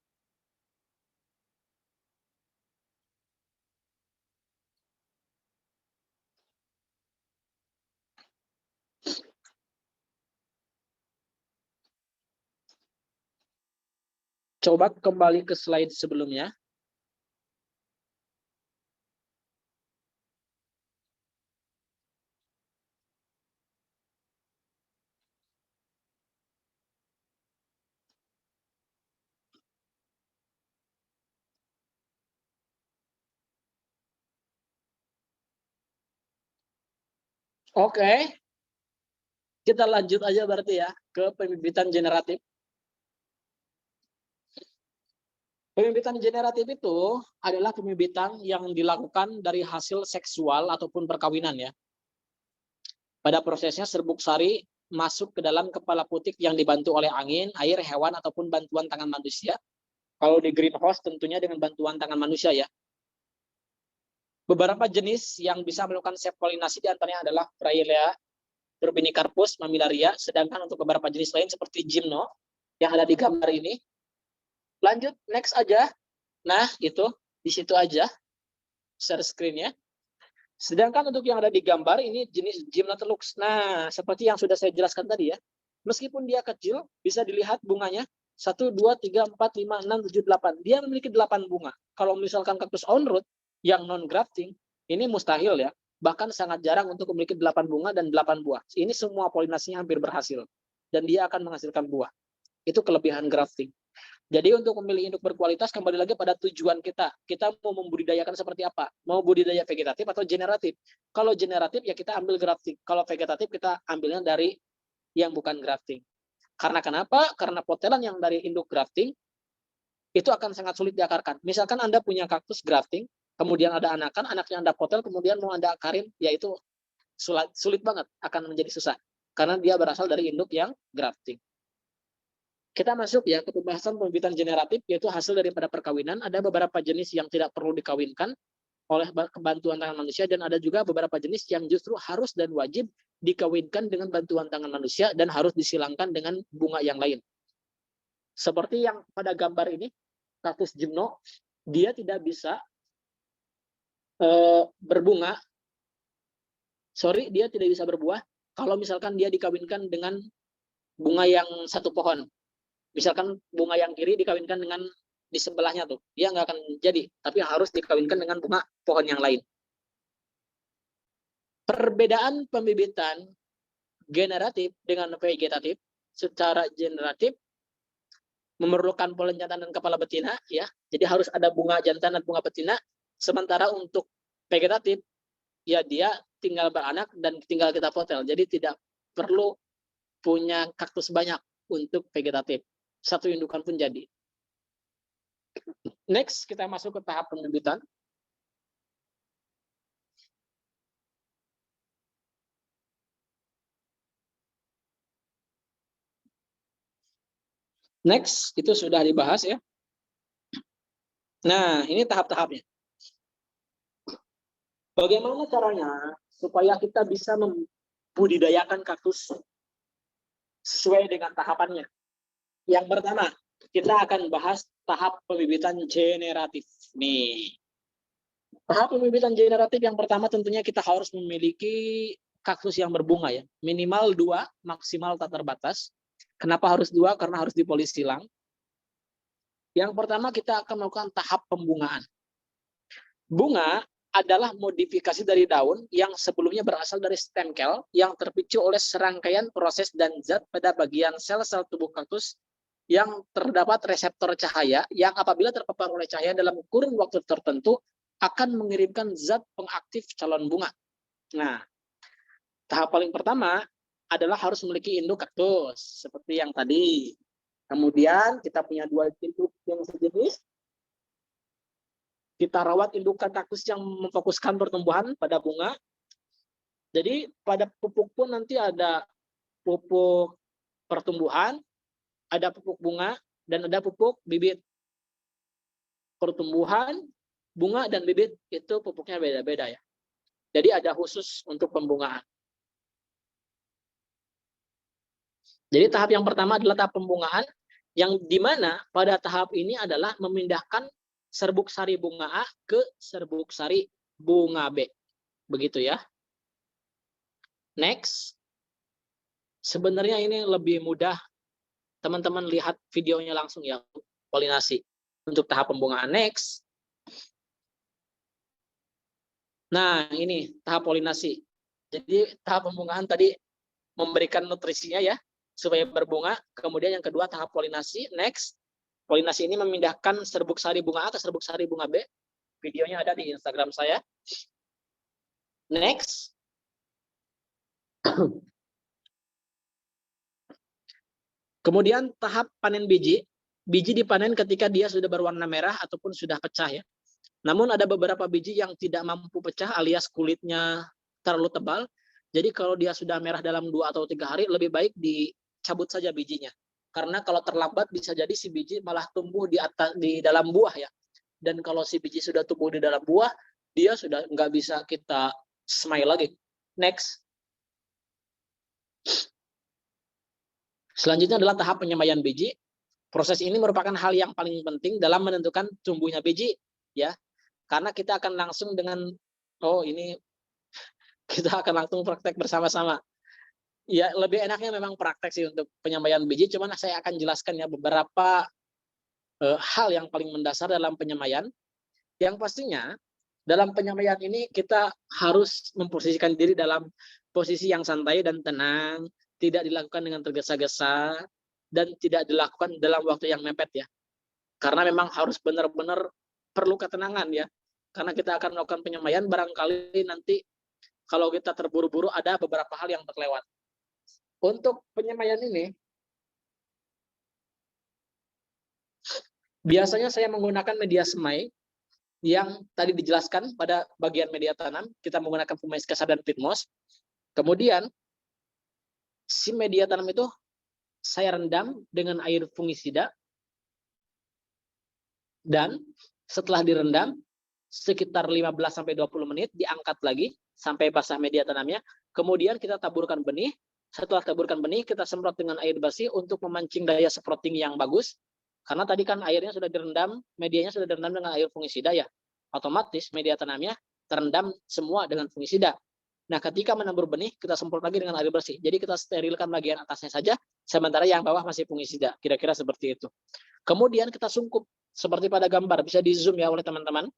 Coba kembali ke slide sebelumnya. Oke. Kita lanjut aja berarti ya ke pembibitan generatif. Pembibitan generatif itu adalah pembibitan yang dilakukan dari hasil seksual ataupun perkawinan ya. Pada prosesnya serbuk sari masuk ke dalam kepala putik yang dibantu oleh angin, air, hewan ataupun bantuan tangan manusia. Kalau di greenhouse tentunya dengan bantuan tangan manusia ya. Beberapa jenis yang bisa melakukan self polinasi diantaranya adalah Frailea, Turbinicarpus, Mammillaria, sedangkan untuk beberapa jenis lain seperti gymno yang ada di gambar ini. Lanjut, next aja. Nah, itu di situ aja share screen-nya. Sedangkan untuk yang ada di gambar ini jenis Gymnotelux. Nah, seperti yang sudah saya jelaskan tadi ya. Meskipun dia kecil, bisa dilihat bunganya 1, 2, 3, 4, 5, 6, 7, 8. Dia memiliki 8 bunga. Kalau misalkan kaktus on root yang non grafting, ini mustahil ya. Bahkan sangat jarang untuk memiliki 8 bunga dan 8 buah. Ini semua polinasinya hampir berhasil. Dan dia akan menghasilkan buah. Itu kelebihan grafting. Jadi untuk memilih induk berkualitas kembali lagi pada tujuan kita. Kita mau membudidayakan seperti apa? Mau budidaya vegetatif atau generatif? Kalau generatif ya kita ambil grafting. Kalau vegetatif kita ambilnya dari yang bukan grafting. Karena kenapa? Karena potelan yang dari induk grafting itu akan sangat sulit diakarkan. Misalkan Anda punya kaktus grafting, kemudian ada anakan, anaknya Anda potel, kemudian mau Anda akarin, yaitu sulit banget, akan menjadi susah. Karena dia berasal dari induk yang grafting. Kita masuk ya ke pembahasan pembibitan generatif, yaitu hasil daripada perkawinan. Ada beberapa jenis yang tidak perlu dikawinkan oleh bantuan tangan manusia, dan ada juga beberapa jenis yang justru harus dan wajib dikawinkan dengan bantuan tangan manusia dan harus disilangkan dengan bunga yang lain. Seperti yang pada gambar ini, kaktus gymno, dia tidak bisa berbunga. Dia tidak bisa berbuah kalau misalkan dia dikawinkan dengan bunga yang satu pohon. Misalkan bunga yang kiri dikawinkan dengan di sebelahnya tuh, dia nggak akan jadi, tapi harus dikawinkan dengan bunga pohon yang lain. Perbedaan pembibitan generatif dengan vegetatif, secara generatif memerlukan polen jantan dan kepala betina, ya, jadi harus ada bunga jantan dan bunga betina. Sementara untuk vegetatif, ya dia tinggal beranak dan tinggal kita potel, jadi tidak perlu punya kaktus banyak untuk vegetatif. Satu indukan pun jadi. Next, kita masuk ke tahap pembibitan. Next, itu sudah dibahas ya. Nah, ini tahap-tahapnya. Bagaimana caranya supaya kita bisa membudidayakan kaktus sesuai dengan tahapannya? Yang pertama, kita akan bahas tahap pembibitan generatif. Nih, tahap pembibitan generatif yang pertama tentunya kita harus memiliki kaktus yang berbunga ya. Minimal 2, maksimal tak terbatas. Kenapa harus 2? Karena harus dipolis silang. Yang pertama kita akan melakukan tahap pembungaan. Bunga adalah modifikasi dari daun yang sebelumnya berasal dari stemkel yang terpicu oleh serangkaian proses dan zat pada bagian sel-sel tubuh kaktus yang terdapat reseptor cahaya yang apabila terpapar oleh cahaya dalam kurun waktu tertentu akan mengirimkan zat pengaktif calon bunga. Nah, tahap paling pertama adalah harus memiliki induk kaktus seperti yang tadi. Kemudian kita punya 2 induk yang sejenis. Kita rawat indukan kaktus yang memfokuskan pertumbuhan pada bunga. Jadi pada pupuk pun nanti ada pupuk pertumbuhan, ada pupuk bunga, dan ada pupuk bibit. Pertumbuhan, bunga, dan bibit itu pupuknya beda-beda ya. Jadi ada khusus untuk pembungaan. Jadi tahap yang pertama adalah tahap pembungaan, yang dimana pada tahap ini adalah memindahkan serbuk sari bunga A ke serbuk sari bunga B. Begitu ya. Next. Sebenarnya ini lebih mudah. Teman-teman lihat videonya langsung ya, polinasi. Untuk tahap pembungaan next. Nah, ini tahap polinasi. Jadi tahap pembungaan tadi memberikan nutrisinya ya, supaya berbunga. Kemudian yang kedua tahap polinasi, next. Polinasi ini memindahkan serbuk sari bunga A ke serbuk sari bunga B. Videonya ada di Instagram saya. Next. Kemudian tahap panen biji. Biji dipanen ketika dia sudah berwarna merah ataupun sudah pecah ya. Namun ada beberapa biji yang tidak mampu pecah alias kulitnya terlalu tebal. Jadi kalau dia sudah merah dalam 2 atau 3 hari, lebih baik dicabut saja bijinya. Karena kalau terlambat bisa jadi si biji malah tumbuh di dalam buah ya. Dan kalau si biji sudah tumbuh di dalam buah, dia sudah nggak bisa kita semai lagi. Next. Selanjutnya adalah tahap penyemaian biji. Proses ini merupakan hal yang paling penting dalam menentukan tumbuhnya biji ya. Karena kita akan langsung dengan kita akan langsung praktek bersama-sama. Ya, lebih enaknya memang praktek sih untuk penyemaian biji, cuman saya akan jelaskan ya beberapa hal yang paling mendasar dalam penyemaian. Yang pastinya dalam penyemaian ini kita harus memposisikan diri dalam posisi yang santai dan tenang, tidak dilakukan dengan tergesa-gesa, dan tidak dilakukan dalam waktu yang mepet ya. Karena memang harus benar-benar perlu ketenangan ya. Karena kita akan melakukan penyemaian, barangkali nanti kalau kita terburu-buru ada beberapa hal yang terlewat. Untuk penyemaian ini, biasanya saya menggunakan media semai yang tadi dijelaskan pada bagian media tanam. Kita menggunakan Fumais Kasar dan Fitmos. Kemudian, si media tanam itu saya rendam dengan air fungisida. Dan setelah direndam, sekitar 15-20 menit, diangkat lagi sampai basah media tanamnya. Kemudian kita taburkan benih. Setelah taburkan benih, kita semprot dengan air bersih untuk memancing daya sprouting yang bagus. Karena tadi kan airnya sudah direndam, medianya sudah direndam dengan air fungisida ya. Otomatis media tanamnya terendam semua dengan fungisida. Nah, ketika menabur benih, kita semprot lagi dengan air bersih. Jadi kita sterilkan bagian atasnya saja, sementara yang bawah masih fungisida. Kira-kira seperti itu. Kemudian kita sungkup, seperti pada gambar. Bisa di zoom ya oleh teman-teman.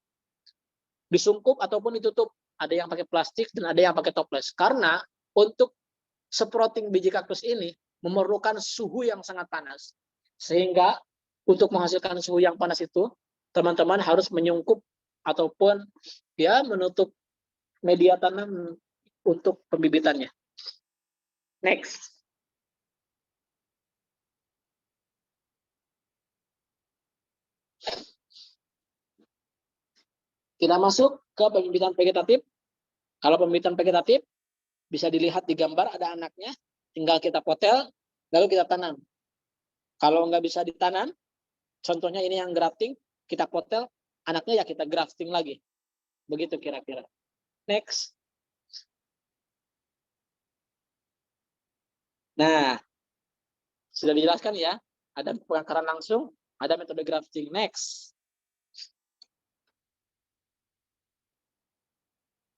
Disungkup ataupun ditutup. Ada yang pakai plastik dan ada yang pakai toples. Karena untuk sprouting biji kaktus ini memerlukan suhu yang sangat panas. Sehingga untuk menghasilkan suhu yang panas itu, teman-teman harus menyungkup ataupun ya menutup media tanam untuk pembibitannya. Next. Kita masuk ke pembibitan vegetatif. Kalau pembibitan vegetatif, bisa dilihat di gambar ada anaknya, tinggal kita potel, lalu kita tanam. Kalau nggak bisa ditanam, contohnya ini yang grafting, kita potel, anaknya ya kita grafting lagi. Begitu kira-kira. Next. Nah, sudah dijelaskan ya, ada pengakaran langsung, ada metode grafting. Next.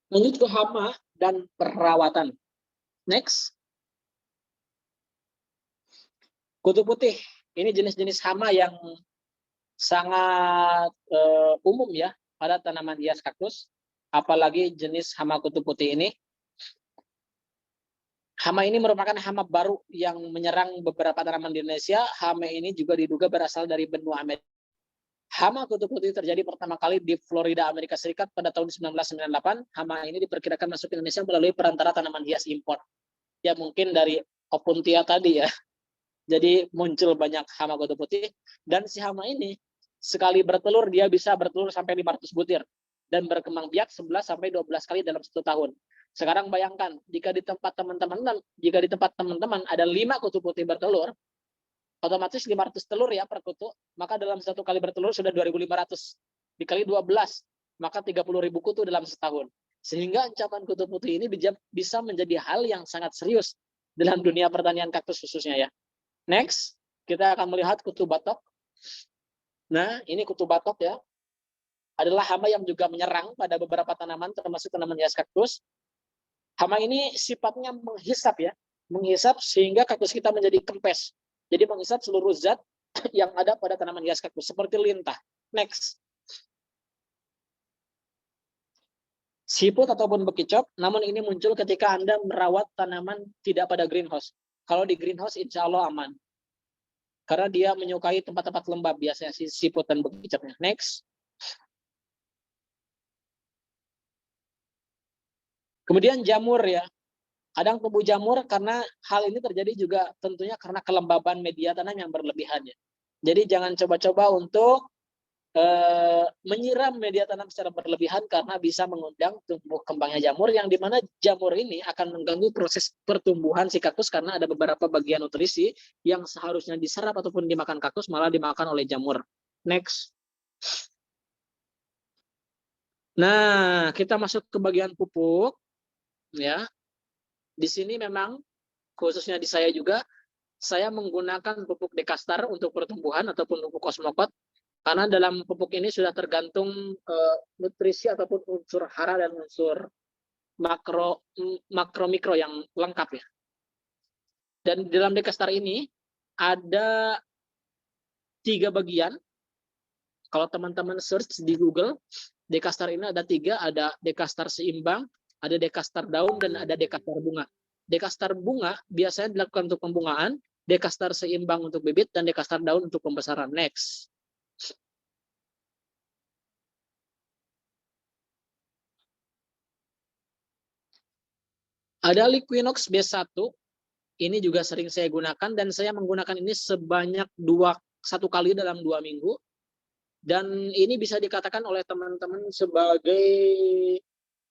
Lanjut ke hama dan perawatan. Next. Kutu putih. Ini jenis-jenis hama yang sangat umum ya. pada tanaman hias kaktus, apalagi jenis hama kutu putih ini. Hama ini merupakan hama baru yang menyerang beberapa tanaman di Indonesia. Hama ini juga diduga berasal dari benua Amerika. Hama kutu putih terjadi pertama kali di Florida, Amerika Serikat pada tahun 1998. Hama ini diperkirakan masuk ke Indonesia melalui perantara tanaman hias impor. Ya mungkin dari Opuntia tadi ya. Jadi muncul banyak hama kutu putih. Dan si hama ini sekali bertelur dia bisa bertelur sampai 500 butir. Dan berkembang biak 11 sampai 12 kali dalam 1 tahun. Sekarang bayangkan, jika di tempat teman-teman ada 5 kutu putih bertelur, otomatis 500 telur ya per kutu, maka dalam 1 kali bertelur sudah 2.500. Dikali 12, maka 30.000 kutu dalam setahun. Sehingga ancaman kutu putih ini bisa menjadi hal yang sangat serius dalam dunia pertanian kaktus khususnya ya. Next, kita akan melihat kutu batok. Nah, ini kutu batok ya. Adalah hama yang juga menyerang pada beberapa tanaman, termasuk tanaman hias kaktus. Hama ini sifatnya menghisap ya, menghisap sehingga kaktus kita menjadi kempes. Jadi menghisap seluruh zat yang ada pada tanaman hias kaktus, seperti lintah. Next. Siput ataupun bekicot, namun ini muncul ketika Anda merawat tanaman tidak pada greenhouse. Kalau di greenhouse, insya Allah aman. Karena dia menyukai tempat-tempat lembab biasanya si siput dan bekicotnya. Next. Kemudian jamur ya, kadang tumbuh jamur karena hal ini terjadi juga tentunya karena kelembaban media tanam yang berlebihan ya. Jadi jangan coba-coba untuk menyiram media tanam secara berlebihan karena bisa mengundang tumbuh kembangnya jamur, yang dimana jamur ini akan mengganggu proses pertumbuhan si kaktus karena ada beberapa bagian nutrisi yang seharusnya diserap ataupun dimakan kaktus malah dimakan oleh jamur. Next. Nah, kita masuk ke bagian pupuk. Ya, di sini memang khususnya di saya juga, saya menggunakan pupuk dekastar untuk pertumbuhan ataupun pupuk kosmokot, karena dalam pupuk ini sudah tergantung nutrisi ataupun unsur hara dan unsur makro mikro yang lengkap ya. Dan di dalam dekastar ini ada 3 bagian. Kalau teman-teman search di Google, dekastar ini ada 3, ada dekastar seimbang, ada dekastar daun, dan ada dekastar bunga. Dekastar bunga biasanya dilakukan untuk pembungaan, dekastar seimbang untuk bibit, dan dekastar daun untuk pembesaran. Next. Ada Liquinox B1, ini juga sering saya gunakan, dan saya menggunakan ini sebanyak 1 kali dalam 2 minggu. Dan ini bisa dikatakan oleh teman-teman sebagai,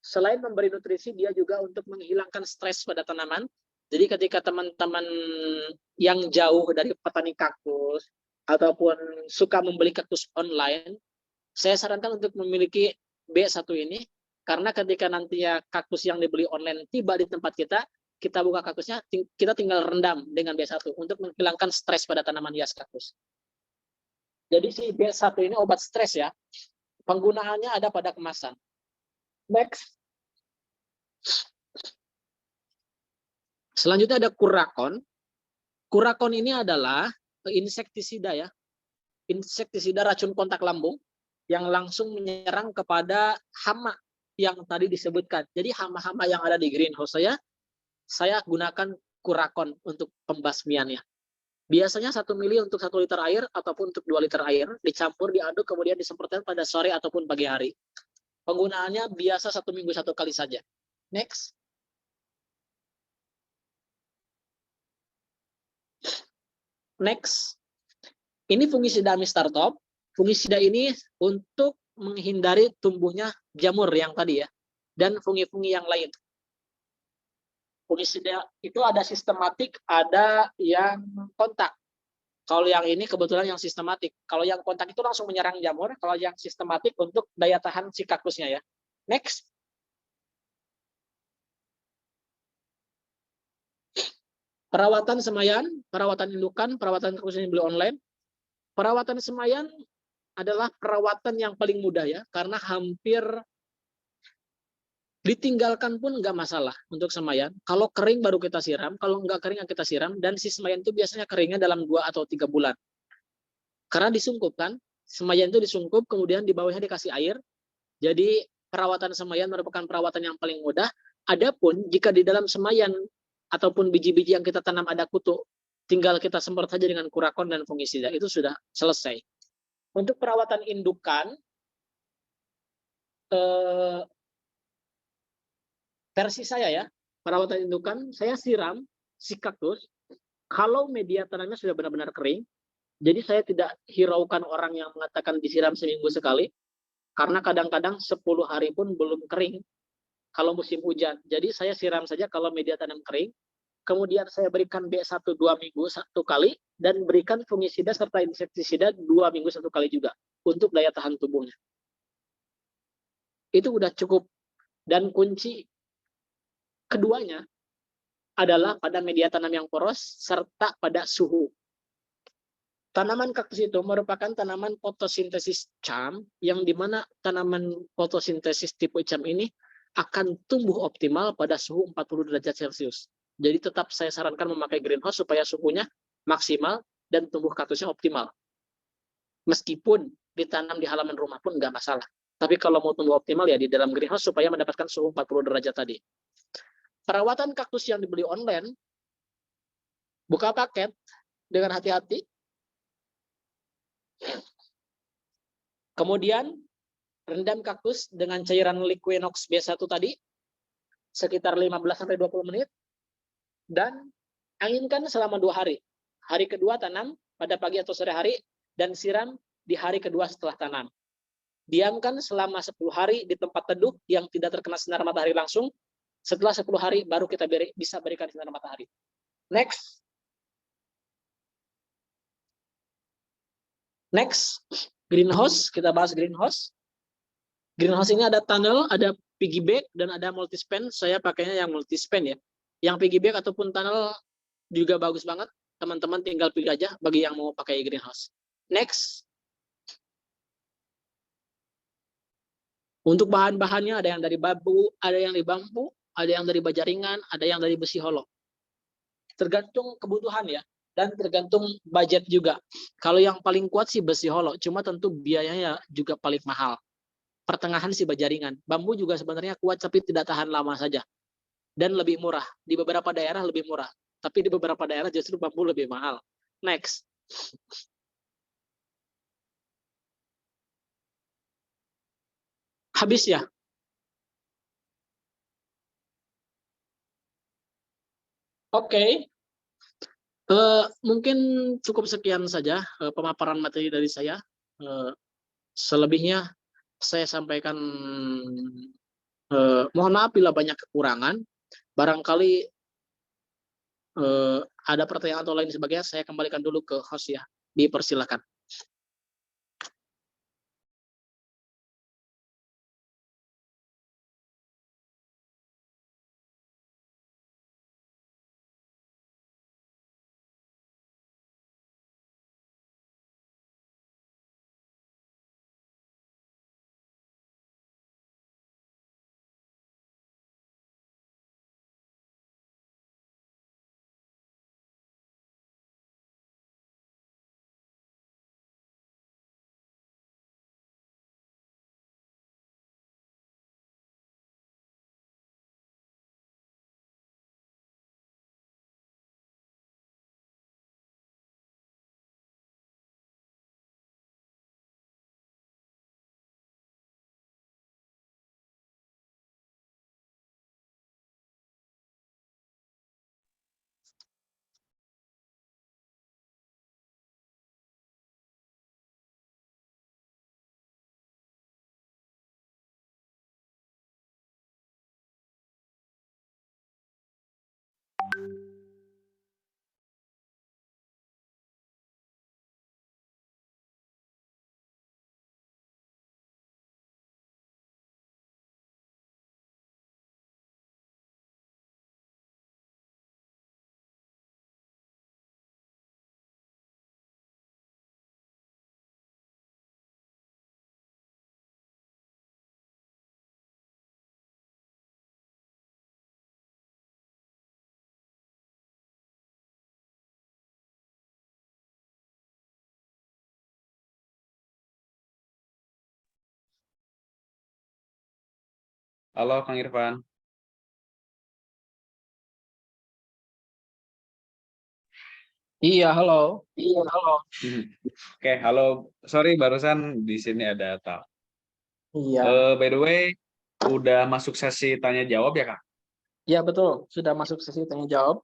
selain memberi nutrisi, dia juga untuk menghilangkan stres pada tanaman. Jadi ketika teman-teman yang jauh dari petani kaktus ataupun suka membeli kaktus online, saya sarankan untuk memiliki B1 ini, karena ketika nantinya kaktus yang dibeli online tiba di tempat kita buka kaktusnya, kita tinggal rendam dengan B1 untuk menghilangkan stres pada tanaman hias kaktus. Jadi si B1 ini obat stres ya. Penggunaannya ada pada kemasan. Next. Selanjutnya ada kurakon. Kurakon ini adalah insektisida ya. Insektisida racun kontak lambung yang langsung menyerang kepada hama yang tadi disebutkan. Jadi hama-hama yang ada di greenhouse saya gunakan kurakon untuk pembasmiannya. Biasanya 1 mili untuk 1 liter air ataupun untuk 2 liter air, dicampur, diaduk, kemudian disemprotkan pada sore ataupun pagi hari. Penggunaannya biasa 1 minggu 1 kali saja. Next. Next. Ini fungisida Amistartop. Fungisida ini untuk menghindari tumbuhnya jamur yang tadi ya, dan fungi-fungi yang lain. Fungisida itu ada sistematik, ada yang kontak. Kalau yang ini kebetulan yang sistematik. Kalau yang kontak itu langsung menyerang jamur, kalau yang sistematik untuk daya tahan si kaktusnya ya. Next. Perawatan semayan, perawatan indukan, perawatan kaktus yang dibeli online. Perawatan semayan adalah perawatan yang paling mudah ya, karena hampir ditinggalkan pun nggak masalah untuk semayan. Kalau kering baru kita siram, kalau nggak kering kita siram, dan si semayan itu biasanya keringnya dalam 2 atau 3 bulan. Karena disungkup kan, semayan itu disungkup, kemudian di bawahnya dikasih air, Jadi perawatan semayan merupakan perawatan yang paling mudah. Adapun jika di dalam semayan ataupun biji-biji yang kita tanam ada kutu, tinggal kita semprot saja dengan kurakon dan fungisida, itu sudah selesai. Untuk perawatan indukan, versi saya ya, perawatan indukan, saya siram si kaktus, kalau media tanamnya sudah benar-benar kering, jadi saya tidak hiraukan orang yang mengatakan disiram seminggu sekali, karena kadang-kadang 10 hari pun belum kering kalau musim hujan. Jadi saya siram saja kalau media tanam kering, kemudian saya berikan B1 2 minggu 1 kali, dan berikan fungisida serta insektisida 2 minggu 1 kali juga, untuk daya tahan tubuhnya. Itu udah cukup. Dan kunci keduanya adalah pada media tanam yang poros, serta pada suhu. Tanaman kaktus itu merupakan tanaman fotosintesis cam, yang dimana tanaman fotosintesis tipe cam ini akan tumbuh optimal pada suhu 40 derajat Celcius. Jadi tetap saya sarankan memakai greenhouse supaya suhunya maksimal dan tumbuh kaktusnya optimal. Meskipun ditanam di halaman rumah pun nggak masalah. Tapi kalau mau tumbuh optimal ya di dalam greenhouse supaya mendapatkan suhu 40 derajat tadi. Perawatan kaktus yang dibeli online, buka paket dengan hati-hati. Kemudian rendam kaktus dengan cairan Liquinox B1 tadi sekitar 15-20 menit dan anginkan selama 2 hari. Hari kedua tanam pada pagi atau sore hari dan siram di hari kedua setelah tanam. Diamkan selama 10 hari di tempat teduh yang tidak terkena sinar matahari langsung. Setelah 10 hari baru kita bisa berikan sinar matahari. Next. Next, greenhouse. Kita bahas greenhouse. Greenhouse ini ada tunnel, ada piggy bag, dan ada multispan. Saya pakainya yang multispan ya. Yang piggy bag ataupun tunnel juga bagus banget. Teman-teman tinggal pilih aja bagi yang mau pakai greenhouse. Next. Untuk bahan-bahannya ada yang dari bambu, ada yang dari bambu, ada yang dari baja ringan, ada yang dari besi hollow. Tergantung kebutuhan ya. Dan tergantung budget juga. Kalau yang paling kuat sih besi hollow, cuma tentu biayanya juga paling mahal. Pertengahan sih baja ringan. Bambu juga sebenarnya kuat tapi tidak tahan lama saja. Dan lebih murah. Di beberapa daerah lebih murah. Tapi di beberapa daerah justru bambu lebih mahal. Next. Habis ya? Oke. Mungkin cukup sekian saja pemaparan materi dari saya. Selebihnya saya sampaikan, mohon maaf bila banyak kekurangan. Barangkali ada pertanyaan atau lain sebagainya, saya kembalikan dulu ke host ya. Dipersilakan. Halo Kang Irfan. Iya, halo. Oke, halo. Sorry barusan di sini ada tamu. Iya. By the way, udah masuk sesi tanya jawab ya Kang? Iya, betul. Sudah masuk sesi tanya jawab.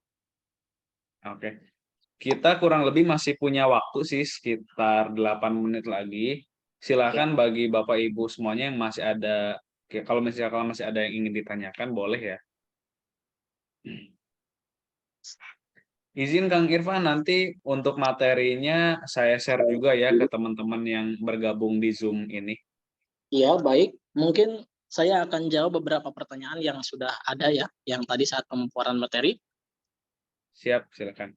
Oke. Kita kurang lebih masih punya waktu sih sekitar 8 menit lagi. Silakan bagi Bapak Ibu semuanya yang masih ada, kalau misalkan masih ada yang ingin ditanyakan boleh ya. Izin Kang Irfan, nanti untuk materinya saya share juga ya ke teman-teman yang bergabung di Zoom ini. Iya, baik. Mungkin saya akan jawab beberapa pertanyaan yang sudah ada ya, yang tadi saat pemaparan materi. Siap, silakan.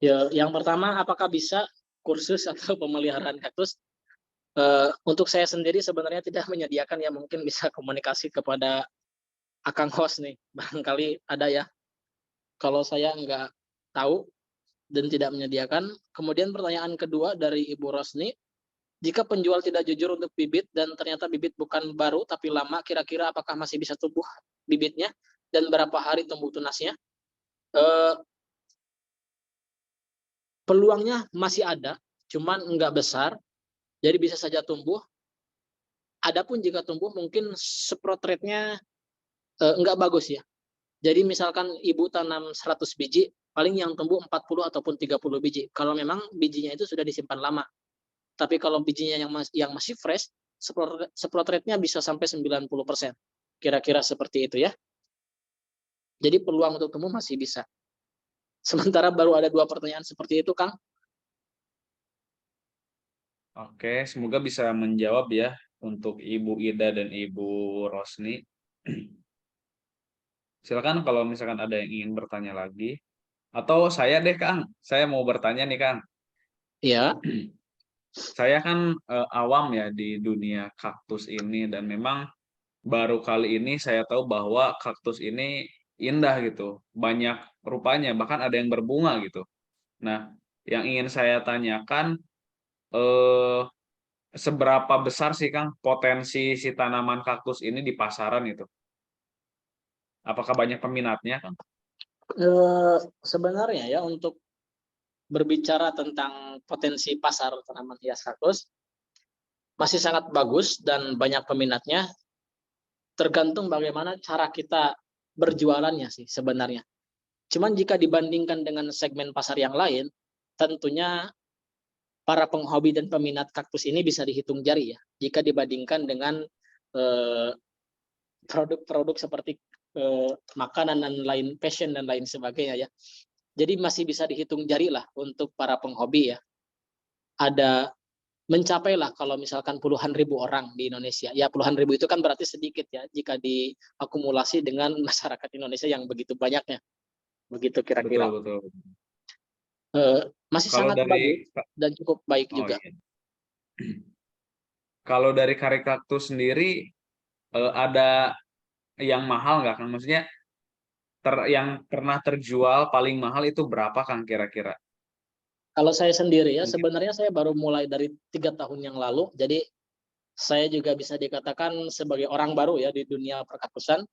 Ya, yang pertama, apakah bisa kursus atau pemeliharaan kaktus? Untuk saya sendiri sebenarnya tidak menyediakan, ya mungkin bisa komunikasi kepada Akang host nih, barangkali ada ya. Kalau saya nggak tahu dan tidak menyediakan. Kemudian pertanyaan kedua dari Ibu Rosni, jika penjual tidak jujur untuk bibit dan ternyata bibit bukan baru tapi lama, kira-kira apakah masih bisa tumbuh bibitnya dan berapa hari tumbuh tunasnya? Peluangnya masih ada, cuman nggak besar, jadi bisa saja tumbuh. Adapun jika tumbuh mungkin sprout rate-nya nggak bagus ya. Jadi misalkan ibu tanam 100 biji, paling yang tumbuh 40 ataupun 30 biji. Kalau memang bijinya itu sudah disimpan lama. Tapi kalau bijinya yang masih fresh, sprout rate-nya bisa sampai 90%. Kira-kira seperti itu ya. Jadi peluang untuk tumbuh masih bisa. Sementara baru ada 2 pertanyaan seperti itu, Kang. Oke, semoga bisa menjawab ya untuk Ibu Ida dan Ibu Rosni. Silakan kalau misalkan ada yang ingin bertanya lagi. Atau saya deh, Kang. Saya mau bertanya nih, Kang. Iya. Saya kan awam ya di dunia kaktus ini, dan memang baru kali ini saya tahu bahwa kaktus ini indah gitu. Banyak rupanya, bahkan ada yang berbunga gitu. Nah, yang ingin saya tanyakan, seberapa besar sih, Kang, potensi si tanaman kaktus ini di pasaran itu? Apakah banyak peminatnya, Kang? Sebenarnya ya, untuk berbicara tentang potensi pasar tanaman hias kaktus masih sangat bagus dan banyak peminatnya. Tergantung bagaimana cara kita berjualannya sih sebenarnya. Cuman jika dibandingkan dengan segmen pasar yang lain, tentunya para penghobi dan peminat kaktus ini bisa dihitung jari ya, jika dibandingkan dengan produk-produk seperti makanan dan lain, fashion dan lain sebagainya ya. Jadi masih bisa dihitung jari lah untuk para penghobi ya. Ada mencapailah kalau misalkan puluhan ribu orang di Indonesia. Ya puluhan ribu itu kan berarti sedikit ya jika diakumulasi dengan masyarakat Indonesia yang begitu banyaknya. Begitu kira-kira. Betul. Masih Kalau sangat bagus dan cukup baik juga. Iya. Kalau dari kari kaktus sendiri ada yang mahal nggak, Kang? Maksudnya yang pernah terjual paling mahal itu berapa, Kang, kira-kira? Kalau saya sendiri ya, sebenarnya saya baru mulai dari 3 tahun yang lalu. Jadi saya juga bisa dikatakan sebagai orang baru ya di dunia perkaktusan.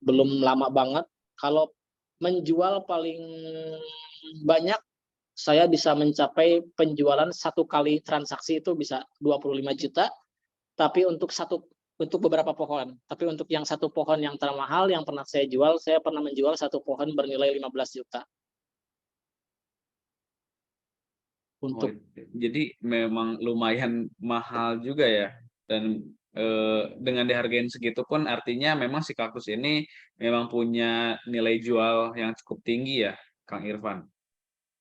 Belum lama banget. Kalau menjual paling banyak, saya bisa mencapai penjualan 1 kali transaksi itu bisa 25 juta. Tapi untuk beberapa pohon. Tapi untuk yang 1 pohon yang termahal yang pernah saya jual, saya pernah menjual 1 pohon bernilai 15 juta. Jadi memang lumayan mahal juga ya. Dan dengan dihargain segitu pun artinya memang si kaktus ini memang punya nilai jual yang cukup tinggi ya, Kang Irfan.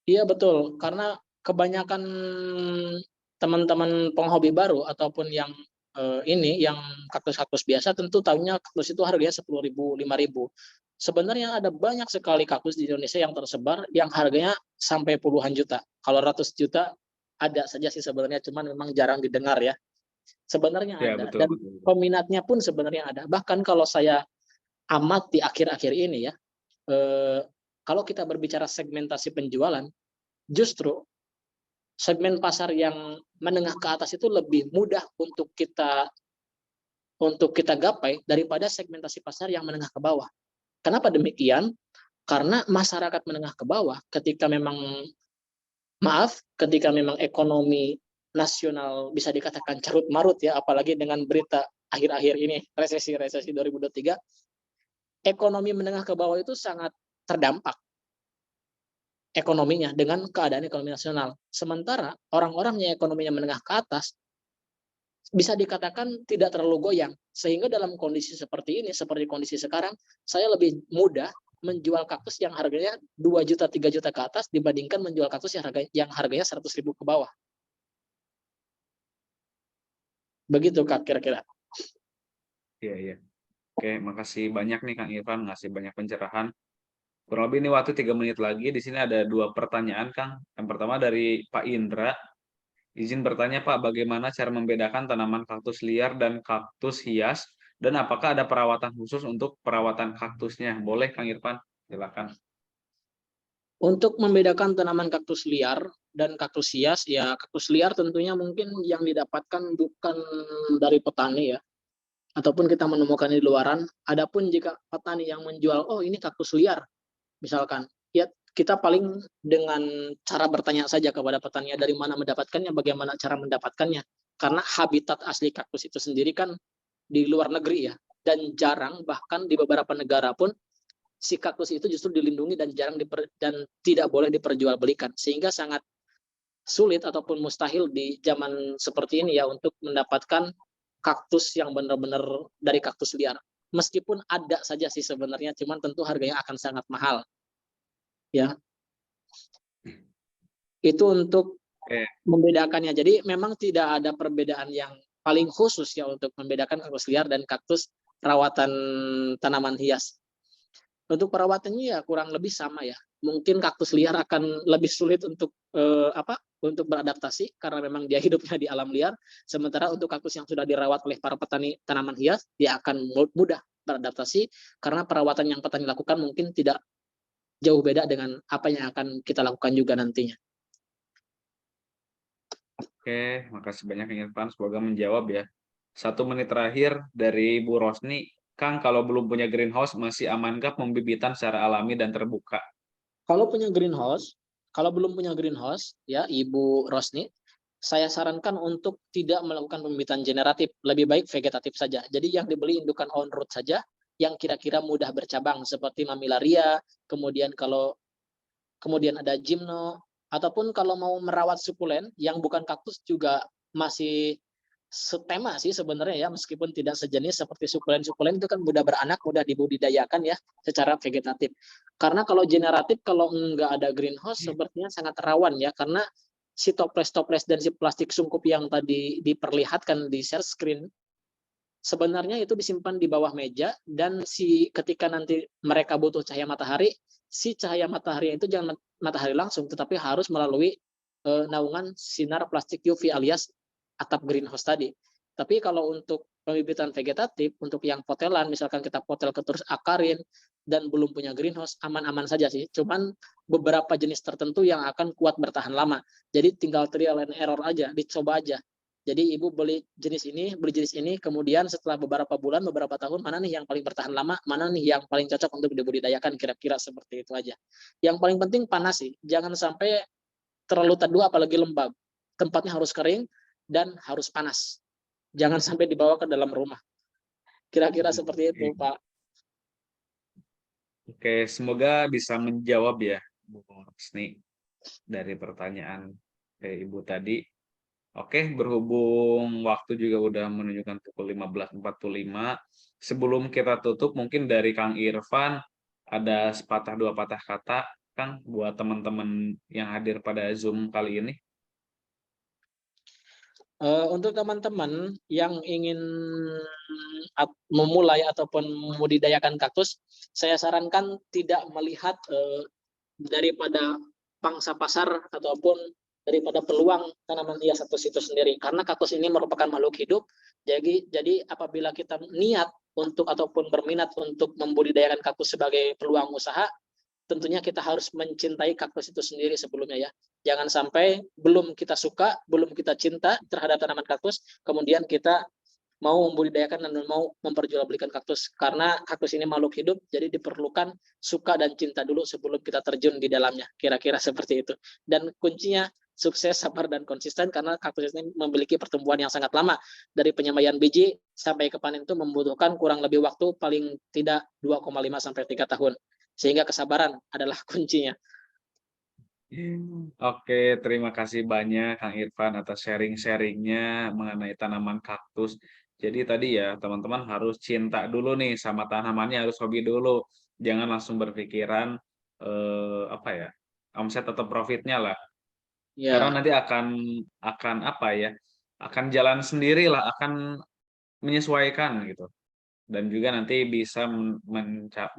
Iya betul, karena kebanyakan teman-teman penghobi baru ataupun yang yang kaktus-kaktus biasa tentu tahunya kaktus itu harganya 10.000, 5.000. Sebenarnya ada banyak sekali kaktus di Indonesia yang tersebar yang harganya sampai puluhan juta. Kalau ratus juta ada saja sih sebenarnya, cuman memang jarang didengar ya. Sebenarnya Ya, ada, betul, dan peminatnya pun sebenarnya ada. Bahkan kalau saya amat di akhir-akhir ini ya, kalau kita berbicara segmentasi penjualan, justru segmen pasar yang menengah ke atas itu lebih mudah untuk kita untuk kita gapai daripada segmentasi pasar yang menengah ke bawah. Kenapa demikian? Karena masyarakat menengah ke bawah ketika memang ekonomi nasional bisa dikatakan carut marut ya, apalagi dengan berita akhir-akhir ini resesi 2023, ekonomi menengah ke bawah itu sangat terdampak ekonominya dengan keadaan ekonomi nasional. Sementara orang-orang yang ekonominya menengah ke atas bisa dikatakan tidak terlalu goyang. Sehingga dalam kondisi seperti ini, seperti kondisi sekarang, saya lebih mudah menjual kaktus yang harganya 2 juta, 3 juta ke atas dibandingkan menjual kaktus yang harganya 100.000 ke bawah. Begitu Kak kira-kira. Iya. Oke, makasih banyak nih Kang Irfan, ngasih banyak pencerahan. Kurang lebih ini waktu 3 menit lagi. Di sini ada 2 pertanyaan, Kang. Yang pertama dari Pak Indra. Izin bertanya, Pak, bagaimana cara membedakan tanaman kaktus liar dan kaktus hias? Dan apakah ada perawatan khusus untuk perawatan kaktusnya? Boleh, Kang Irfan? Silakan. Untuk membedakan tanaman kaktus liar dan kaktus hias, ya kaktus liar tentunya mungkin yang didapatkan bukan dari petani ya, ataupun kita menemukan di luaran. Adapun jika petani yang menjual, oh ini kaktus liar, misalkan, ya kita paling dengan cara bertanya saja kepada petani dari mana mendapatkannya, bagaimana cara mendapatkannya. Karena habitat asli kaktus itu sendiri kan di luar negeri ya, dan jarang, bahkan di beberapa negara pun si kaktus itu justru dilindungi dan dan tidak boleh diperjualbelikan, sehingga sangat sulit ataupun mustahil di zaman seperti ini ya untuk mendapatkan kaktus yang benar-benar dari kaktus liar. Meskipun ada saja sih sebenarnya, cuman tentu harganya akan sangat mahal. Ya, itu untuk membedakannya. Jadi memang tidak ada perbedaan yang paling khusus ya untuk membedakan kaktus liar dan kaktus perawatan tanaman hias. Untuk perawatannya ya kurang lebih sama ya. Mungkin kaktus liar akan lebih sulit untuk untuk beradaptasi karena memang dia hidupnya di alam liar. Sementara untuk kaktus yang sudah dirawat oleh para petani tanaman hias, dia akan mudah beradaptasi karena perawatan yang petani lakukan mungkin tidak jauh beda dengan apa yang akan kita lakukan juga nantinya. Oke, makasih banyak Kang Irfan. Semoga menjawab ya. 1 menit terakhir dari Bu Rosni. Kang, kalau belum punya greenhouse, masih amankah pembibitan secara alami dan terbuka? Kalau belum punya greenhouse, ya Ibu Rosni, saya sarankan untuk tidak melakukan pembibitan generatif. Lebih baik vegetatif saja. Jadi yang dibeli indukan on root saja, yang kira-kira mudah bercabang seperti Mamillaria, kemudian ada gymno, ataupun kalau mau merawat sukulen yang bukan kaktus juga masih setema sih sebenarnya ya, meskipun tidak sejenis seperti sukulen itu kan mudah beranak, mudah dibudidayakan ya secara vegetatif. Karena kalau generatif, kalau nggak ada greenhouse sepertinya sangat rawan ya, karena si toples dan si plastik sungkup yang tadi diperlihatkan di share screen sebenarnya itu disimpan di bawah meja, dan ketika nanti mereka butuh cahaya matahari, si cahaya matahari itu jangan matahari langsung, tetapi harus melalui naungan sinar plastik UV alias atap greenhouse tadi. Tapi kalau untuk pembibitan vegetatif, untuk yang potelan, misalkan kita potel terus akarin dan belum punya greenhouse, aman-aman saja sih. Cuman beberapa jenis tertentu yang akan kuat bertahan lama. Jadi tinggal trial and error aja, dicoba aja. Jadi ibu beli jenis ini, kemudian setelah beberapa bulan, beberapa tahun, mana nih yang paling bertahan lama, mana nih yang paling cocok untuk dibudidayakan, kira-kira seperti itu aja. Yang paling penting panas sih, jangan sampai terlalu teduh apalagi lembab. Tempatnya harus kering dan harus panas. Jangan sampai dibawa ke dalam rumah. Kira-kira seperti itu, Pak. Oke, semoga bisa menjawab ya, Bu Rosni, dari pertanyaan Ibu tadi. Oke, berhubung waktu juga udah menunjukkan pukul 15.45, sebelum kita tutup, mungkin dari Kang Irfan ada sepatah dua patah kata, Kang, buat teman-teman yang hadir pada Zoom kali ini. Untuk teman-teman yang ingin memulai ataupun membudidayakan kaktus, saya sarankan tidak melihat daripada pangsa pasar ataupun daripada peluang tanaman hias kaktus itu sendiri, karena kaktus ini merupakan makhluk hidup. Jadi apabila kita niat untuk ataupun berminat untuk membudidayakan kaktus sebagai peluang usaha, tentunya kita harus mencintai kaktus itu sendiri sebelumnya ya. Jangan sampai belum kita suka, belum kita cinta terhadap tanaman kaktus, kemudian kita mau membudidayakan dan mau memperjualbelikan kaktus, karena kaktus ini makhluk hidup, jadi diperlukan suka dan cinta dulu sebelum kita terjun di dalamnya, kira-kira seperti itu. Dan kuncinya sukses, sabar, dan konsisten, karena kaktus ini memiliki pertumbuhan yang sangat lama. Dari penyembaian biji sampai ke panen itu membutuhkan kurang lebih waktu paling tidak 2,5 sampai 3 tahun. Sehingga kesabaran adalah kuncinya. Oke, terima kasih banyak Kang Irfan atas sharing-sharingnya mengenai tanaman kaktus. Jadi tadi ya teman-teman harus cinta dulu nih sama tanamannya, harus hobi dulu. Jangan langsung berpikiran apa ya, omset atau profitnya lah. Ya. Karena nanti akan apa ya, akan jalan sendiri lah, akan menyesuaikan gitu. Dan juga nanti bisa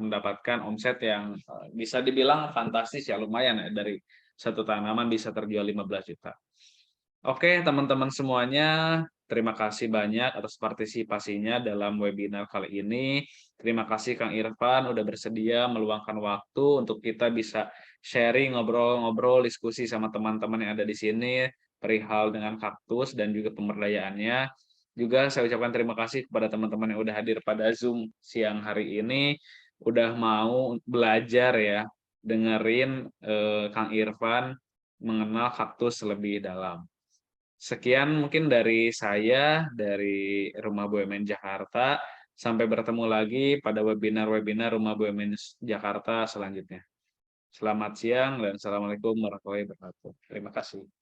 mendapatkan omset yang bisa dibilang fantastis ya, lumayan ya, dari satu tanaman bisa terjual 15 juta. Oke teman-teman semuanya, terima kasih banyak atas partisipasinya dalam webinar kali ini. Terima kasih Kang Irfan udah bersedia meluangkan waktu untuk kita bisa sharing, ngobrol-ngobrol, diskusi sama teman-teman yang ada di sini perihal dengan kaktus dan juga pemberdayaannya. Juga saya ucapkan terima kasih kepada teman-teman yang udah hadir pada Zoom siang hari ini, udah mau belajar ya, dengerin Kang Irfan mengenal kaktus lebih dalam. Sekian mungkin dari saya, dari Rumah BUMN Jakarta. Sampai bertemu lagi pada webinar-webinar Rumah BUMN Jakarta selanjutnya. Selamat siang dan Assalamualaikum warahmatullahi wabarakatuh. Terima kasih.